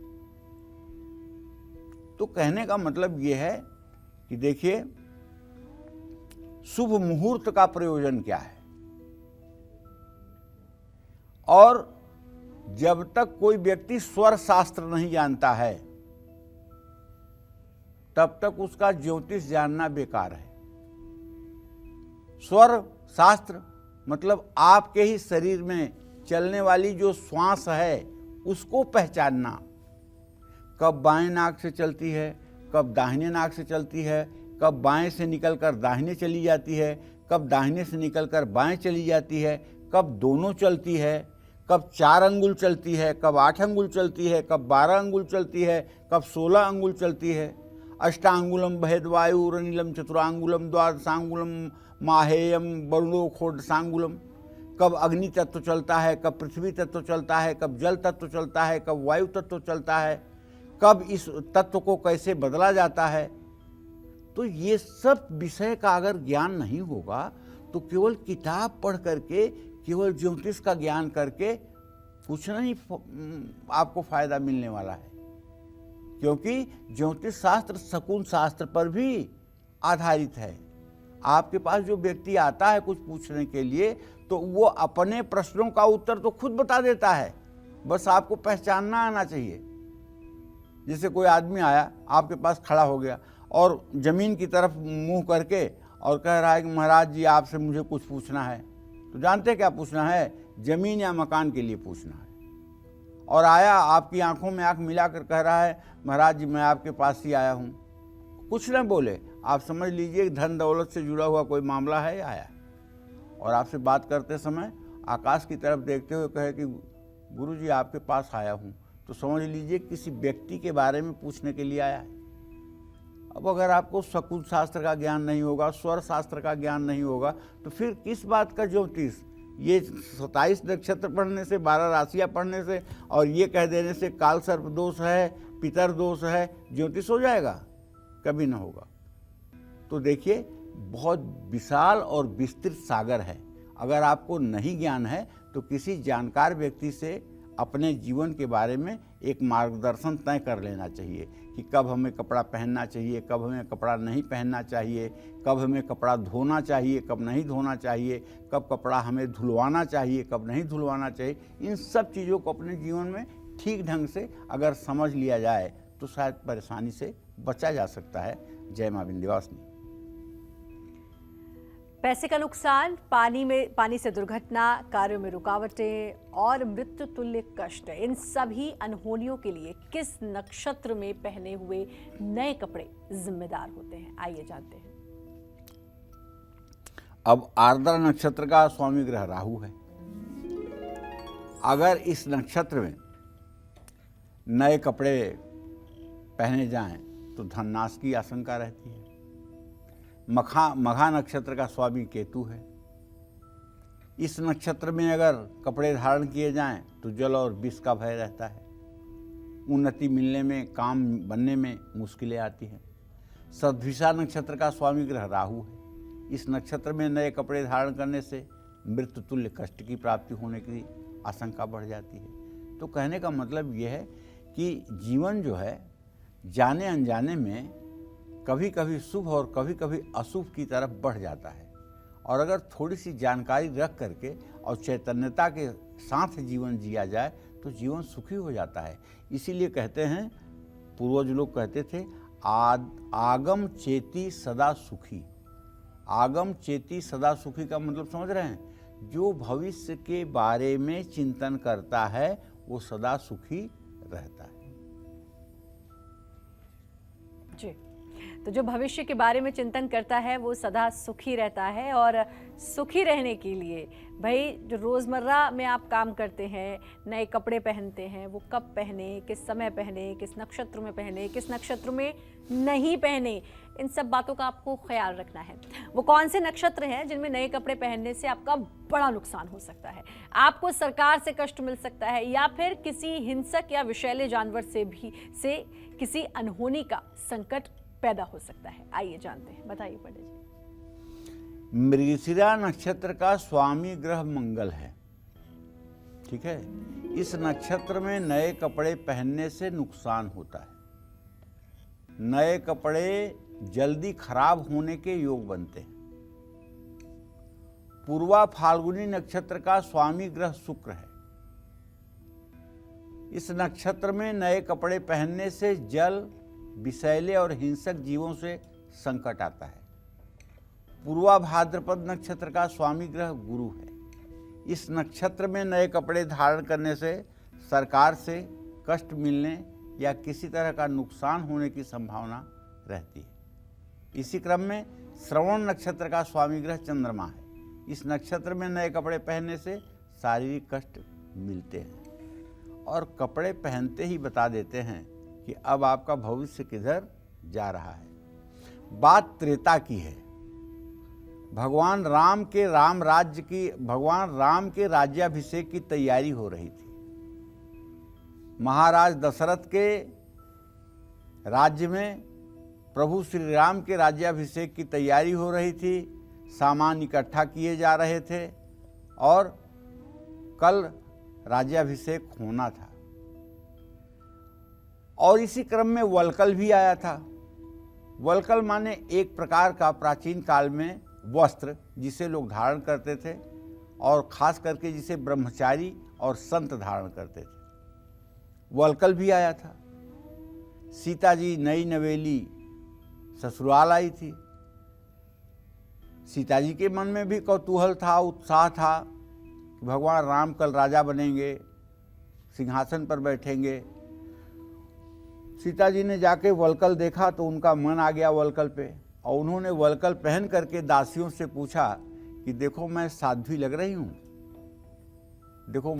तो कहने का मतलब यह है कि देखिए, शुभ मुहूर्त का प्रयोजन क्या है, और जब तक कोई व्यक्ति स्वर शास्त्र नहीं जानता है तब तक उसका ज्योतिष जानना बेकार है। स्वर शास्त्र मतलब आपके ही शरीर में चलने वाली जो श्वास है उसको पहचानना, कब बाएं नाक से चलती है, कब दाहिने नाक से चलती है, कब बाएं से निकलकर दाहिने चली जाती है, कब दाहिने से निकलकर बाएं चली जाती है, कब दोनों चलती है, कब 4 अंगुल चलती है, कब 8 अंगुल चलती है, कब 12 अंगुल चलती है, कब 16 अंगुल चलती है। अष्टांगुलम भेदवायुरनीलम चतुरांगुलम द्वादशांगुलम माहेयम वरुणो खोडसांगुलम। कब अग्नि तत्व चलता है, कब पृथ्वी तत्व चलता है, कब जल तत्व चलता है, कब वायु तत्व चलता है, कब इस तत्व को कैसे बदला जाता है। तो ये सब विषय का अगर ज्ञान नहीं होगा तो केवल किताब पढ़ करके, केवल ज्योतिष का ज्ञान करके कुछ नहीं आपको फायदा मिलने वाला है, क्योंकि ज्योतिष शास्त्र शकुन शास्त्र पर भी आधारित है। आपके पास जो व्यक्ति आता है कुछ पूछने के लिए, तो वो अपने प्रश्नों का उत्तर तो खुद बता देता है, बस आपको पहचानना आना चाहिए। जैसे कोई आदमी आया आपके पास खड़ा हो गया और जमीन की तरफ मुंह करके और कह रहा है कि महाराज जी आपसे मुझे कुछ पूछना है, तो जानते क्या पूछना है? जमीन या मकान के लिए पूछना है। और आया आपकी आंखों में आंख मिलाकर कह रहा है महाराज जी मैं आपके पास ही आया हूँ, कुछ न बोले, आप समझ लीजिए धन दौलत से जुड़ा हुआ कोई मामला है आया, और आपसे बात करते समय आकाश की तरफ देखते हुए कहे कि गुरु जी आपके पास आया हूँ, तो समझ लीजिए किसी व्यक्ति के बारे में पूछने के लिए आया है। अब अगर आपको शकुन शास्त्र का ज्ञान नहीं होगा, स्वर शास्त्र का ज्ञान नहीं होगा, तो फिर किस बात का ज्योतिष? ये 27 नक्षत्र पढ़ने से, 12 राशियाँ पढ़ने से और ये कह देने से काल सर्प दोष है, पितर दोष है, ज्योतिष हो जाएगा? कभी ना होगा। तो देखिए बहुत विशाल और विस्तृत सागर है। अगर आपको नहीं ज्ञान है तो किसी जानकार व्यक्ति से अपने जीवन के बारे में एक मार्गदर्शन तय कर लेना चाहिए कि कब हमें कपड़ा पहनना चाहिए, कब हमें कपड़ा नहीं पहनना चाहिए, कब हमें कपड़ा धोना चाहिए, कब नहीं धोना चाहिए, कब कपड़ा हमें धुलवाना चाहिए, कब नहीं धुलवाना चाहिए। इन सब चीज़ों को अपने जीवन में ठीक ढंग से अगर समझ लिया जाए तो शायद परेशानी से बचा जा सकता है। जय मां विंध्यवासिनी। पैसे का नुकसान, पानी से दुर्घटना, कार्यों में रुकावटें और मृत्यु तुल्य कष्ट, इन सभी अनहोनियों के लिए किस नक्षत्र में पहने हुए नए कपड़े जिम्मेदार होते हैं? आइए जानते हैं। अब आर्द्रा नक्षत्र का स्वामी ग्रह राहु है। अगर इस नक्षत्र में नए कपड़े पहने जाएं तो धननाश की आशंका रहती है। मघा नक्षत्र का स्वामी केतु है। इस नक्षत्र में अगर कपड़े धारण किए जाएं तो जल और विष का भय रहता है। उन्नति मिलने में, काम बनने में मुश्किलें आती हैं। सद्विषा नक्षत्र का स्वामी ग्रह राहु है। इस नक्षत्र में नए कपड़े धारण करने से मृत्यु तुल्य कष्ट की प्राप्ति होने की आशंका बढ़ जाती है। तो कहने का मतलब यह है कि जीवन जो है जाने अनजाने में कभी कभी शुभ और कभी कभी अशुभ की तरफ बढ़ जाता है, और अगर थोड़ी सी जानकारी रख करके और चैतन्यता के साथ जीवन जिया जाए तो जीवन सुखी हो जाता है। इसीलिए कहते हैं, पूर्वज लोग कहते थे, आगम चेती सदा सुखी। आगम चेती सदा सुखी का मतलब समझ रहे हैं? जो भविष्य के बारे में चिंतन करता है वो सदा सुखी रहता है। जी, तो जो भविष्य के बारे में चिंतन करता है वो सदा सुखी रहता है। और सुखी रहने के लिए भाई जो रोज़मर्रा में आप काम करते हैं, नए कपड़े पहनते हैं, वो कब पहने, किस समय पहने, किस नक्षत्र में पहने, किस नक्षत्र में नहीं पहने, इन सब बातों का आपको ख्याल रखना है। वो कौन से नक्षत्र हैं जिनमें नए कपड़े पहनने से आपका बड़ा नुकसान हो सकता है, आपको सरकार से कष्ट मिल सकता है, या फिर किसी हिंसक या विषैले जानवर से किसी अनहोनी का संकट पैदा हो सकता है। आइए जानते हैं, बताइए पंडित जी। मृगशिरा नक्षत्र का स्वामी ग्रह मंगल है। ठीक है, इस नक्षत्र में नए कपड़े पहनने से नुकसान होता है। नए कपड़े जल्दी खराब होने के योग बनते हैं। पूर्वा फाल्गुनी नक्षत्र का स्वामी ग्रह शुक्र है। इस नक्षत्र में नए कपड़े पहनने से जल, विषैले और हिंसक जीवों से संकट आता है। पूर्वा भाद्रपद नक्षत्र का स्वामी ग्रह गुरु है। इस नक्षत्र में नए कपड़े धारण करने से सरकार से कष्ट मिलने या किसी तरह का नुकसान होने की संभावना रहती है। इसी क्रम में श्रवण नक्षत्र का स्वामी ग्रह चंद्रमा है। इस नक्षत्र में नए कपड़े पहनने से शारीरिक कष्ट मिलते हैं और कपड़े पहनते ही बता देते हैं कि अब आपका भविष्य किधर जा रहा है। बात त्रेता की है। भगवान राम के राज्याभिषेक की तैयारी हो रही थी। महाराज दशरथ के राज्य में प्रभु श्री राम के राज्याभिषेक की तैयारी हो रही थी। सामान इकट्ठा किए जा रहे थे और कल राज्याभिषेक होना था। और इसी क्रम में वलकल भी आया था। वलकल माने एक प्रकार का प्राचीन काल में वस्त्र जिसे लोग धारण करते थे और खास करके जिसे ब्रह्मचारी और संत धारण करते थे। वलकल भी आया था। सीता जी नई नवेली ससुराल आई थी। सीता जी के मन में भी कौतूहल था, उत्साह था कि भगवान राम कल राजा बनेंगे, सिंहासन पर बैठेंगे। सीता जी ने जाके वलकल देखा तो उनका मन आ गया वलकल पे और उन्होंने वलकल पहन करके दासियों से पूछा कि देखो मैं साध्वी लग रही हूँ, देखो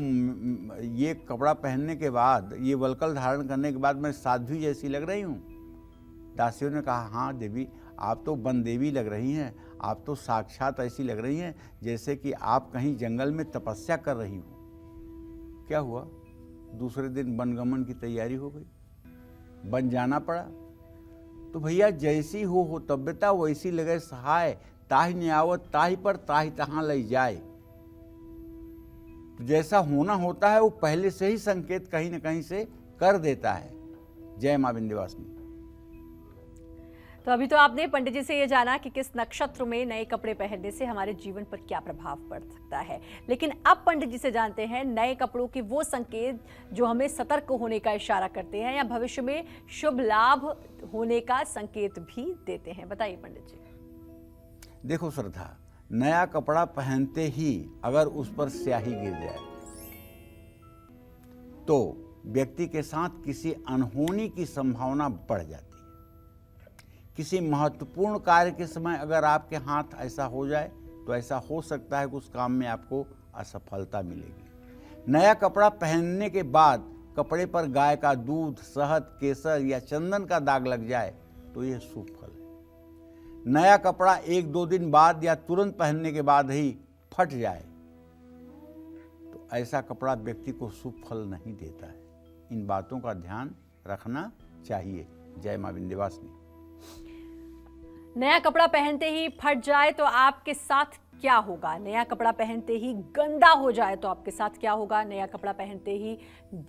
ये कपड़ा पहनने के बाद, ये वलकल धारण करने के बाद मैं साध्वी जैसी लग रही हूँ। दासियों ने कहा हाँ देवी, आप तो वन देवी लग रही हैं, आप तो साक्षात ऐसी लग रही हैं जैसे कि आप कहीं जंगल में तपस्या कर रही हो। क्या हुआ, दूसरे दिन वनगमन की तैयारी हो गई, वन जाना पड़ा। तो भैया जैसी हो तब्यता वैसी लगे सहाय, ताहि न्यावत ताहि पर ताहि तहाँ ले जाए। तो जैसा होना होता है वो पहले से ही संकेत कहीं न कहीं से कर देता है। जय मां विंध्यवासिनी। तो अभी तो आपने पंडित जी से ये जाना कि किस नक्षत्र में नए कपड़े पहनने से हमारे जीवन पर क्या प्रभाव पड़ सकता है, लेकिन अब पंडित जी से जानते हैं नए कपड़ों के वो संकेत जो हमें सतर्क होने का इशारा करते हैं या भविष्य में शुभ लाभ होने का संकेत भी देते हैं। बताइए पंडित जी। देखो श्रद्धा, नया कपड़ा पहनते ही अगर उस पर स्याही गिर जाए तो व्यक्ति के साथ किसी अनहोनी की संभावना बढ़ जाती है। किसी महत्वपूर्ण कार्य के समय अगर आपके हाथ ऐसा हो जाए तो ऐसा हो सकता है कि उस काम में आपको असफलता मिलेगी। नया कपड़ा पहनने के बाद कपड़े पर गाय का दूध, शहद, केसर या चंदन का दाग लग जाए तो यह शुभ फल है। नया कपड़ा 1-2 दिन बाद या तुरंत पहनने के बाद ही फट जाए तो ऐसा कपड़ा व्यक्ति को शुभ फल नहीं देता है। इन बातों का ध्यान रखना चाहिए। जय मां विंध्यवासिनी। नया कपड़ा पहनते ही फट जाए तो आपके साथ क्या होगा? नया कपड़ा पहनते ही गंदा हो जाए तो आपके साथ क्या होगा? नया कपड़ा पहनते ही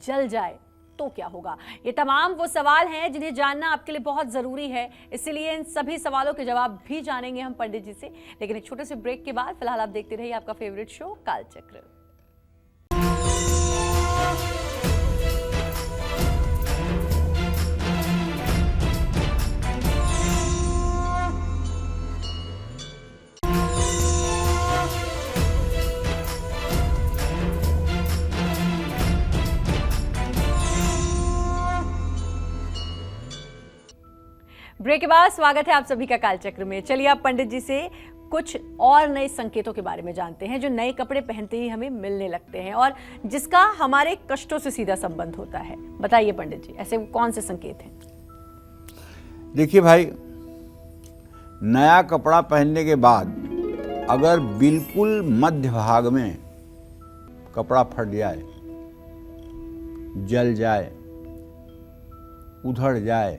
जल जाए तो क्या होगा? ये तमाम वो सवाल हैं जिन्हें जानना आपके लिए बहुत जरूरी है। इसीलिए इन सभी सवालों के जवाब भी जानेंगे हम पंडित जी से, लेकिन एक छोटे से ब्रेक के बाद फिलहाल आप देखते रहिए आपका फेवरेट शो कालचक्र। ब्रेक के बाद स्वागत है आप सभी का कालचक्र में। चलिए आप पंडित जी से कुछ और नए संकेतों के बारे में जानते हैं जो नए कपड़े पहनते ही हमें मिलने लगते हैं और जिसका हमारे कष्टों से सीधा संबंध होता है। बताइए पंडित जी, ऐसे कौन से संकेत हैं? देखिए भाई, नया कपड़ा पहनने के बाद अगर बिल्कुल मध्य भाग में कपड़ा फट जाए, जल जाए, उधड़ जाए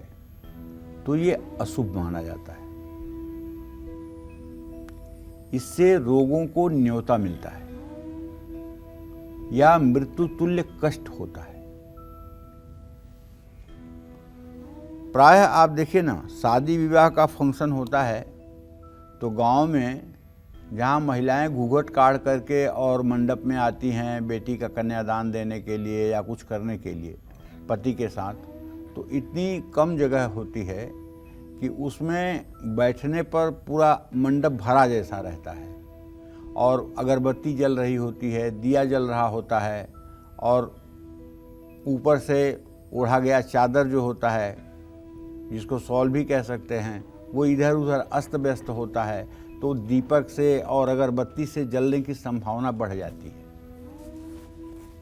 तो ये अशुभ माना जाता है। इससे रोगों को न्योता मिलता है या मृत्यु तुल्य कष्ट होता है। प्रायः आप देखिए ना, शादी विवाह का फंक्शन होता है तो गांव में जहां महिलाएं घूंघट काढ़ करके और मंडप में आती हैं बेटी का कन्यादान देने के लिए या कुछ करने के लिए पति के साथ, तो इतनी कम जगह होती है कि उसमें बैठने पर पूरा मंडप भरा जैसा रहता है और अगरबत्ती जल रही होती है, दिया जल रहा होता है, और ऊपर से ओढ़ा गया चादर जो होता है, जिसको शॉल भी कह सकते हैं, वो इधर उधर अस्त व्यस्त होता है, तो दीपक से और अगरबत्ती से जलने की संभावना बढ़ जाती है।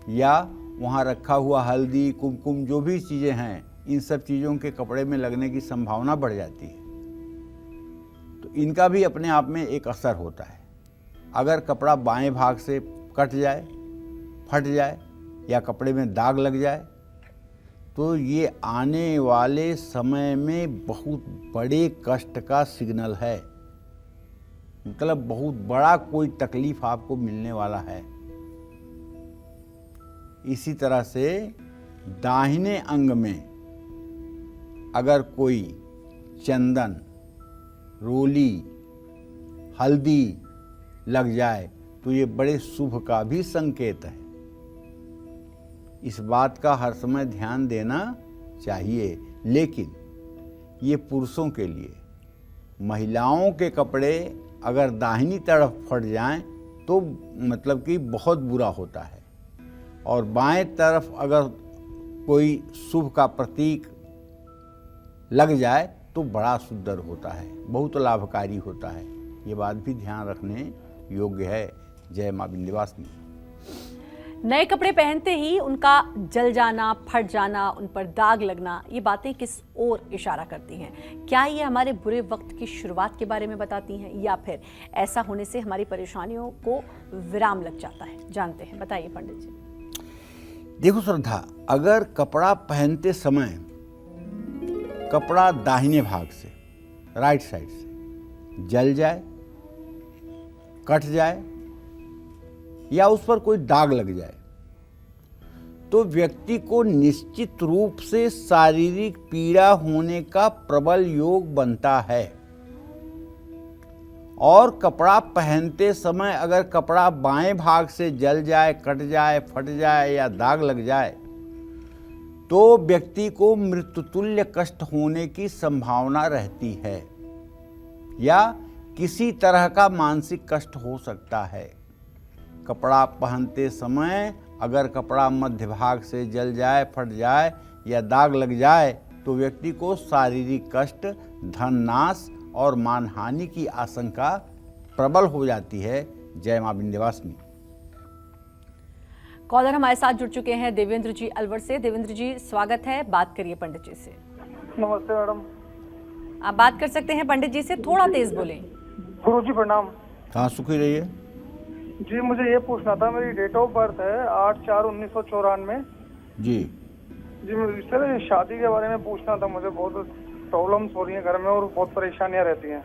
या वहाँ रखा हुआ हल्दी, कुमकुम, जो भी चीज़ें हैं, इन सब चीज़ों के कपड़े में लगने की संभावना बढ़ जाती है। तो इनका भी अपने आप में एक असर होता है। अगर कपड़ा बाएं भाग से कट जाए, फट जाए या कपड़े में दाग लग जाए, तो ये आने वाले समय में बहुत बड़े कष्ट का सिग्नल है। मतलब बहुत बड़ा कोई तकलीफ आपको मिलने वाला है। इसी तरह से दाहिने अंग में अगर कोई चंदन, रोली, हल्दी लग जाए तो ये बड़े शुभ का भी संकेत है। इस बात का हर समय ध्यान देना चाहिए। लेकिन ये पुरुषों के लिए, महिलाओं के कपड़े अगर दाहिनी तरफ फट जाएं तो मतलब कि बहुत बुरा होता है, और बाएं तरफ अगर कोई शुभ का प्रतीक लग जाए तो बड़ा सुंदर होता है, बहुत लाभकारी होता है। ये बात भी ध्यान रखने योग्य है। जय मां विंध्यवासिनी। नए कपड़े पहनते ही उनका जल जाना, फट जाना, उन पर दाग लगना, ये बातें किस ओर इशारा करती हैं? क्या ये हमारे बुरे वक्त की शुरुआत के बारे में बताती हैं, या फिर ऐसा होने से हमारी परेशानियों को विराम लग जाता है? जानते हैं, बताइए पंडित जी। देखो श्रद्धा, अगर कपड़ा पहनते समय कपड़ा दाहिने भाग से, राइट साइड से जल जाए, कट जाए या उस पर कोई दाग लग जाए, तो व्यक्ति को निश्चित रूप से शारीरिक पीड़ा होने का प्रबल योग बनता है। और कपड़ा पहनते समय अगर कपड़ा बाएं भाग से जल जाए, कट जाए, फट जाए या दाग लग जाए, तो व्यक्ति को मृत्युतुल्य कष्ट होने की संभावना रहती है, या किसी तरह का मानसिक कष्ट हो सकता है। कपड़ा पहनते समय अगर कपड़ा मध्य भाग से जल जाए, फट जाए या दाग लग जाए, तो व्यक्ति को शारीरिक कष्ट, धन नाश और मानहानि की आशंका प्रबल हो जाती है। जय मां विंध्यवासिनी। कॉलर हमारे साथ जुड़ चुके हैं देवेंद्र जी अलवर से। देवेंद्र जी, स्वागत है, बात करिए पंडित जी से। नमस्ते मैडम। आप बात कर सकते हैं पंडित जी से, थोड़ा तेज बोलें। गुरु जी प्रणाम। हाँ, सुखी रहिए। जी, मुझे ये पूछना था, मेरी डेट ऑफ बर्थ है 8/4/1994। जी सर, शादी के बारे में पूछना था। मुझे बहुत प्रॉब्लम्स हो रही हैं घर में और बहुत परेशानियां रहती हैं।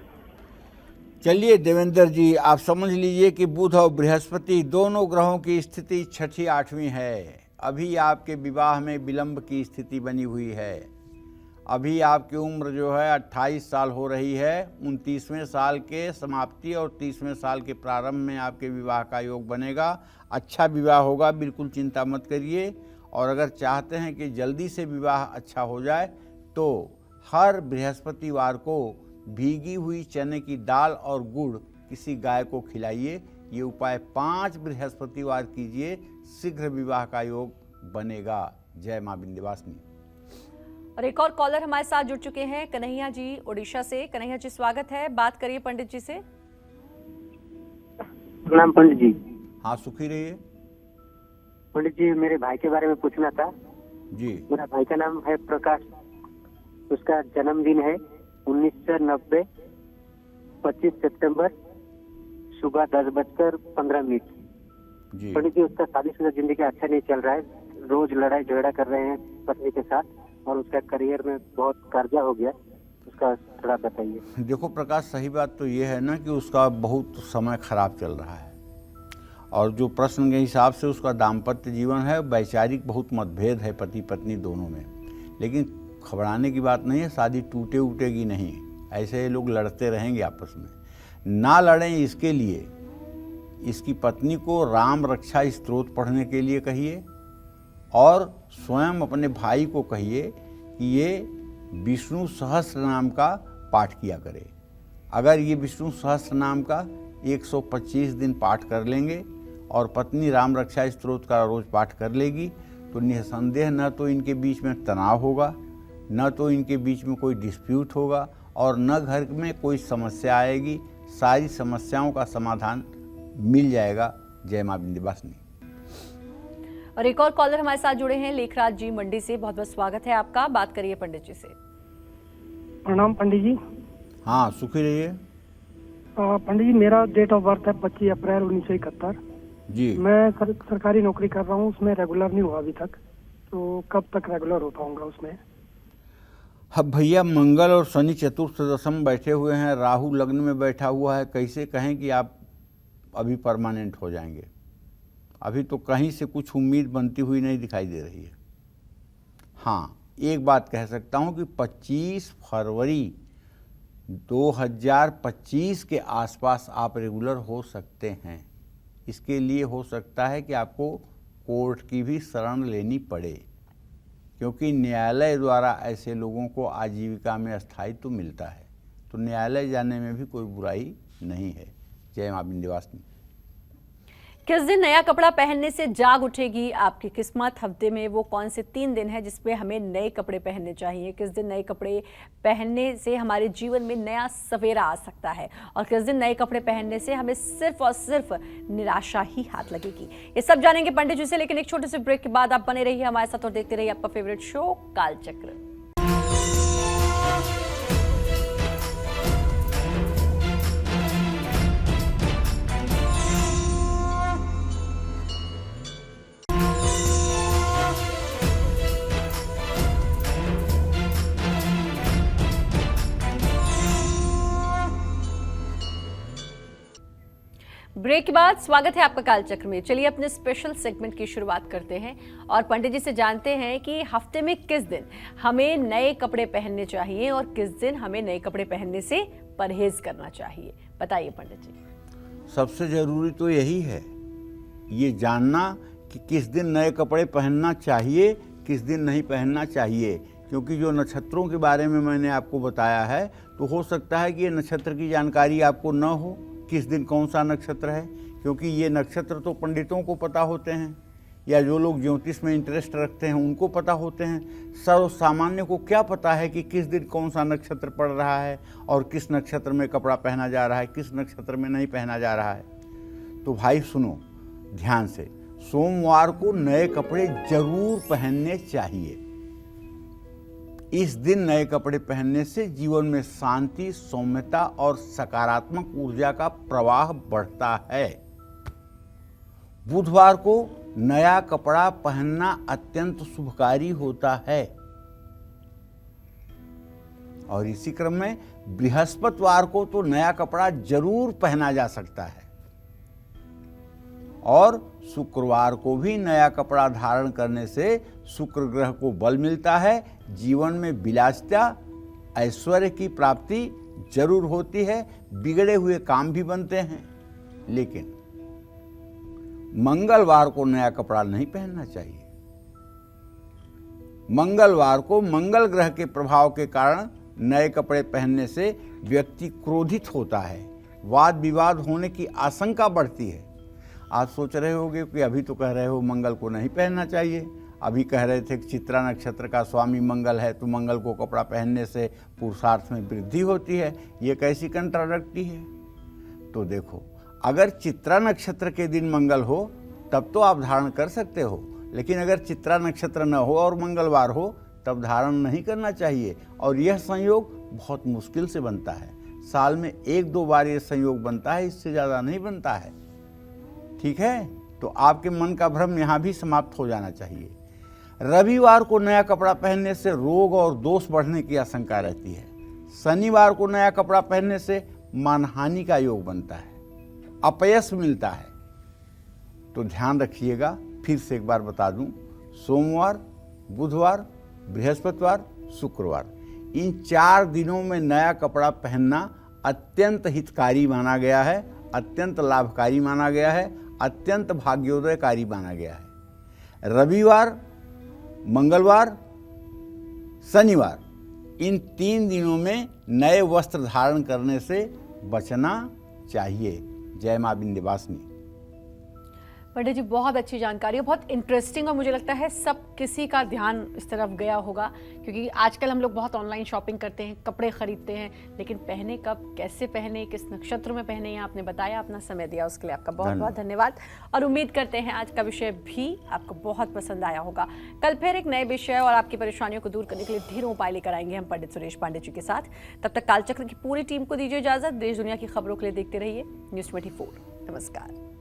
चलिए देवेंद्र जी, आप समझ लीजिए कि बुध और बृहस्पति दोनों ग्रहों की स्थिति 6ठी 8वीं है। अभी आपके विवाह में विलंब की स्थिति बनी हुई है। अभी आपकी उम्र जो है 28 साल हो रही है। 29वें साल के समाप्ति और 30वें साल के प्रारंभ में आपके विवाह का योग बनेगा। अच्छा विवाह होगा, बिल्कुल चिंता मत करिए। और अगर चाहते हैं कि जल्दी से विवाह अच्छा हो जाए, तो हर बृहस्पतिवार को भीगी हुई चने की दाल और गुड़ किसी गाय को खिलाइए। ये उपाय 5 बृहस्पतिवार कीजिए, शीघ्र विवाह का योग बनेगा। जय मां विंध्यवासिनी। और एक और कॉलर हमारे साथ जुड़ चुके हैं, कन्हैया जी उड़ीसा से। कन्हैया जी, स्वागत है, बात करिए पंडित जी से। प्रणाम पंडित जी। हाँ, सुखी रहिए। पंडित जी, मेरे भाई के बारे में पूछना था। जी। मेरा भाई का नाम है प्रकाश। उसका जन्मदिन है 1990, 25 सितंबर, सुबह 10:15। जी। पंडित जी, उसका शादीशुदा जिंदगी अच्छा नहीं चल रहा है। रोज लड़ाई झगड़ा कर रहे हैं पत्नी के साथ, और उसका करियर में बहुत कर्जा हो गया। उसका थोड़ा बताइए। देखो प्रकाश, सही बात तो ये है ना कि उसका बहुत समय खराब चल रहा है, और जो प्रश्न के हिसाब से उसका दाम्पत्य जीवन है, वैचारिक बहुत मतभेद है पति पत्नी दोनों में। लेकिन घबराने की बात नहीं है, शादी टूटेगी नहीं। ऐसे लोग लड़ते रहेंगे आपस में। ना लड़ें, इसके लिए इसकी पत्नी को राम रक्षा स्तोत्र पढ़ने के लिए कहिए, और स्वयं अपने भाई को कहिए कि ये विष्णु सहस्त्र नाम का पाठ किया करे। अगर ये विष्णु सहस्त्र नाम का 125 दिन पाठ कर लेंगे और पत्नी राम रक्षा स्तोत्र का रोज पाठ कर लेगी तो निसंदेह न तो इनके बीच में तनाव होगा, न तो इनके बीच में कोई डिस्प्यूट होगा और न घर में कोई समस्या आएगी। सारी समस्याओं का समाधान मिल जाएगा। जय मां विंध्यवासिनी। और एक और कॉलर हमारे साथ जुड़े हैं, लेखराज जी मंडी से। बहुत बहुत स्वागत है आपका। बात करिए पंडित जी से। प्रणाम पंडित जी। हाँ, सुखी रहिए। पंडित जी, मेरा डेट ऑफ बर्थ है 25 अप्रैल 1971 जी। मैं सरकारी नौकरी कर रहा हूँ, उसमें रेगुलर नहीं हुआ अभी तक, तो कब तक रेगुलर हो पाऊंगा उसमें? अब भैया मंगल और शनि चतुर्थ दशम बैठे हुए हैं, राहु लग्न में बैठा हुआ है, कैसे कहें कि आप अभी परमानेंट हो जाएंगे? अभी तो कहीं से कुछ उम्मीद बनती हुई नहीं दिखाई दे रही है। हाँ, एक बात कह सकता हूँ कि 25 फरवरी 2025 के आसपास आप रेगुलर हो सकते हैं। इसके लिए हो सकता है कि आपको कोर्ट की भी शरण लेनी पड़े, क्योंकि न्यायालय द्वारा ऐसे लोगों को आजीविका में स्थायित्व मिलता है, तो न्यायालय जाने में भी कोई बुराई नहीं है। जय मां विंध्यवासिनी। किस दिन नया कपड़ा पहनने से जाग उठेगी आपकी किस्मत? हफ्ते में वो कौन से 3 दिन हैं जिसपे हमें नए कपड़े पहनने चाहिए? किस दिन नए कपड़े पहनने से हमारे जीवन में नया सवेरा आ सकता है? और किस दिन नए कपड़े पहनने से हमें सिर्फ और सिर्फ निराशा ही हाथ लगेगी? ये सब जानेंगे पंडित जी से, लेकिन एक छोटे से ब्रेक के बाद आप बने रहिए हमारे साथ और देखते रहिए आपका फेवरेट शो कालचक्र। ब्रेक के बाद स्वागत है आपका कालचक्र में। चलिए अपने स्पेशल सेगमेंट की शुरुआत करते हैं और पंडित जी से जानते हैं कि हफ्ते में किस दिन हमें नए कपड़े पहनने चाहिए और किस दिन हमें नए कपड़े पहनने से परहेज करना चाहिए। बताइए पंडित जी। सबसे जरूरी तो यही है, ये जानना कि किस दिन नए कपड़े पहनना चाहिए, किस दिन नहीं पहनना चाहिए। क्योंकि जो नक्षत्रों के बारे में मैंने आपको बताया है, तो हो सकता है कि ये नक्षत्र की जानकारी आपको न हो, किस दिन कौन सा नक्षत्र है, क्योंकि ये नक्षत्र तो पंडितों को पता होते हैं या जो लोग ज्योतिष में इंटरेस्ट रखते हैं उनको पता होते हैं। सर्व सामान्य को क्या पता है कि किस दिन कौन सा नक्षत्र पड़ रहा है और किस नक्षत्र में कपड़ा पहना जा रहा है, किस नक्षत्र में नहीं पहना जा रहा है। तो भाई सुनो ध्यान से, सोमवार को नए कपड़े जरूर पहनने चाहिए। इस दिन नए कपड़े पहनने से जीवन में शांति, सौम्यता और सकारात्मक ऊर्जा का प्रवाह बढ़ता है। बुधवार को नया कपड़ा पहनना अत्यंत शुभकारी होता है। और इसी क्रम में बृहस्पतिवार को तो नया कपड़ा जरूर पहना जा सकता है। और शुक्रवार को भी नया कपड़ा धारण करने से शुक्र ग्रह को बल मिलता है, जीवन में विलासिता, ऐश्वर्य की प्राप्ति जरूर होती है, बिगड़े हुए काम भी बनते हैं। लेकिन मंगलवार को नया कपड़ा नहीं पहनना चाहिए। मंगलवार को मंगल ग्रह के प्रभाव के कारण नए कपड़े पहनने से व्यक्ति क्रोधित होता है, वाद विवाद होने की आशंका बढ़ती है। आप सोच रहे होंगे कि अभी तो कह रहे हो मंगल को नहीं पहनना चाहिए, अभी कह रहे थे कि चित्रा नक्षत्र का स्वामी मंगल है तो मंगल को कपड़ा पहनने से पुरुषार्थ में वृद्धि होती है। ये कैसी कंट्राडिक्टी है? तो देखो, अगर चित्रा नक्षत्र के दिन मंगल हो तब तो आप धारण कर सकते हो, लेकिन अगर चित्रा नक्षत्र न हो और मंगलवार हो तब धारण नहीं करना चाहिए। और यह संयोग बहुत मुश्किल से बनता है, साल में 1-2 बार यह संयोग बनता है, इससे ज़्यादा नहीं बनता है। ठीक है, तो आपके मन का भ्रम यहाँ भी समाप्त हो जाना चाहिए। रविवार को नया कपड़ा पहनने से रोग और दोष बढ़ने की आशंका रहती है। शनिवार को नया कपड़ा पहनने से मानहानि का योग बनता है, अपयश मिलता है। तो ध्यान रखिएगा, फिर से एक बार बता दूं, सोमवार, बुधवार, बृहस्पतिवार, शुक्रवार, इन 4 दिनों में नया कपड़ा पहनना अत्यंत हितकारी माना गया है, अत्यंत लाभकारी माना गया है, अत्यंत भाग्योदयकारी माना गया है। रविवार, मंगलवार, शनिवार, इन 3 दिनों में नए वस्त्र धारण करने से बचना चाहिए। जय माँ विंध्यवासिनी। पंडित जी, बहुत अच्छी जानकारी है, बहुत इंटरेस्टिंग, और मुझे लगता है सब किसी का ध्यान इस तरफ गया होगा, क्योंकि आजकल हम लोग बहुत ऑनलाइन शॉपिंग करते हैं, कपड़े खरीदते हैं, लेकिन पहने कब, कैसे पहने, किस नक्षत्र में पहने, आपने बताया, अपना समय दिया, उसके लिए आपका बहुत बहुत धन्यवाद। और उम्मीद करते हैं आज का विषय भी आपको बहुत पसंद आया होगा। कल फिर एक नए विषय और आपकी परेशानियों को दूर करने के लिए ढेरों उपाय लेकर आएंगे हम पंडित सुरेश पांडे जी के साथ। तब तक कालचक्र की पूरी टीम को दीजिए इजाजत। देश दुनिया की खबरों के लिए देखते रहिए News 24। नमस्कार।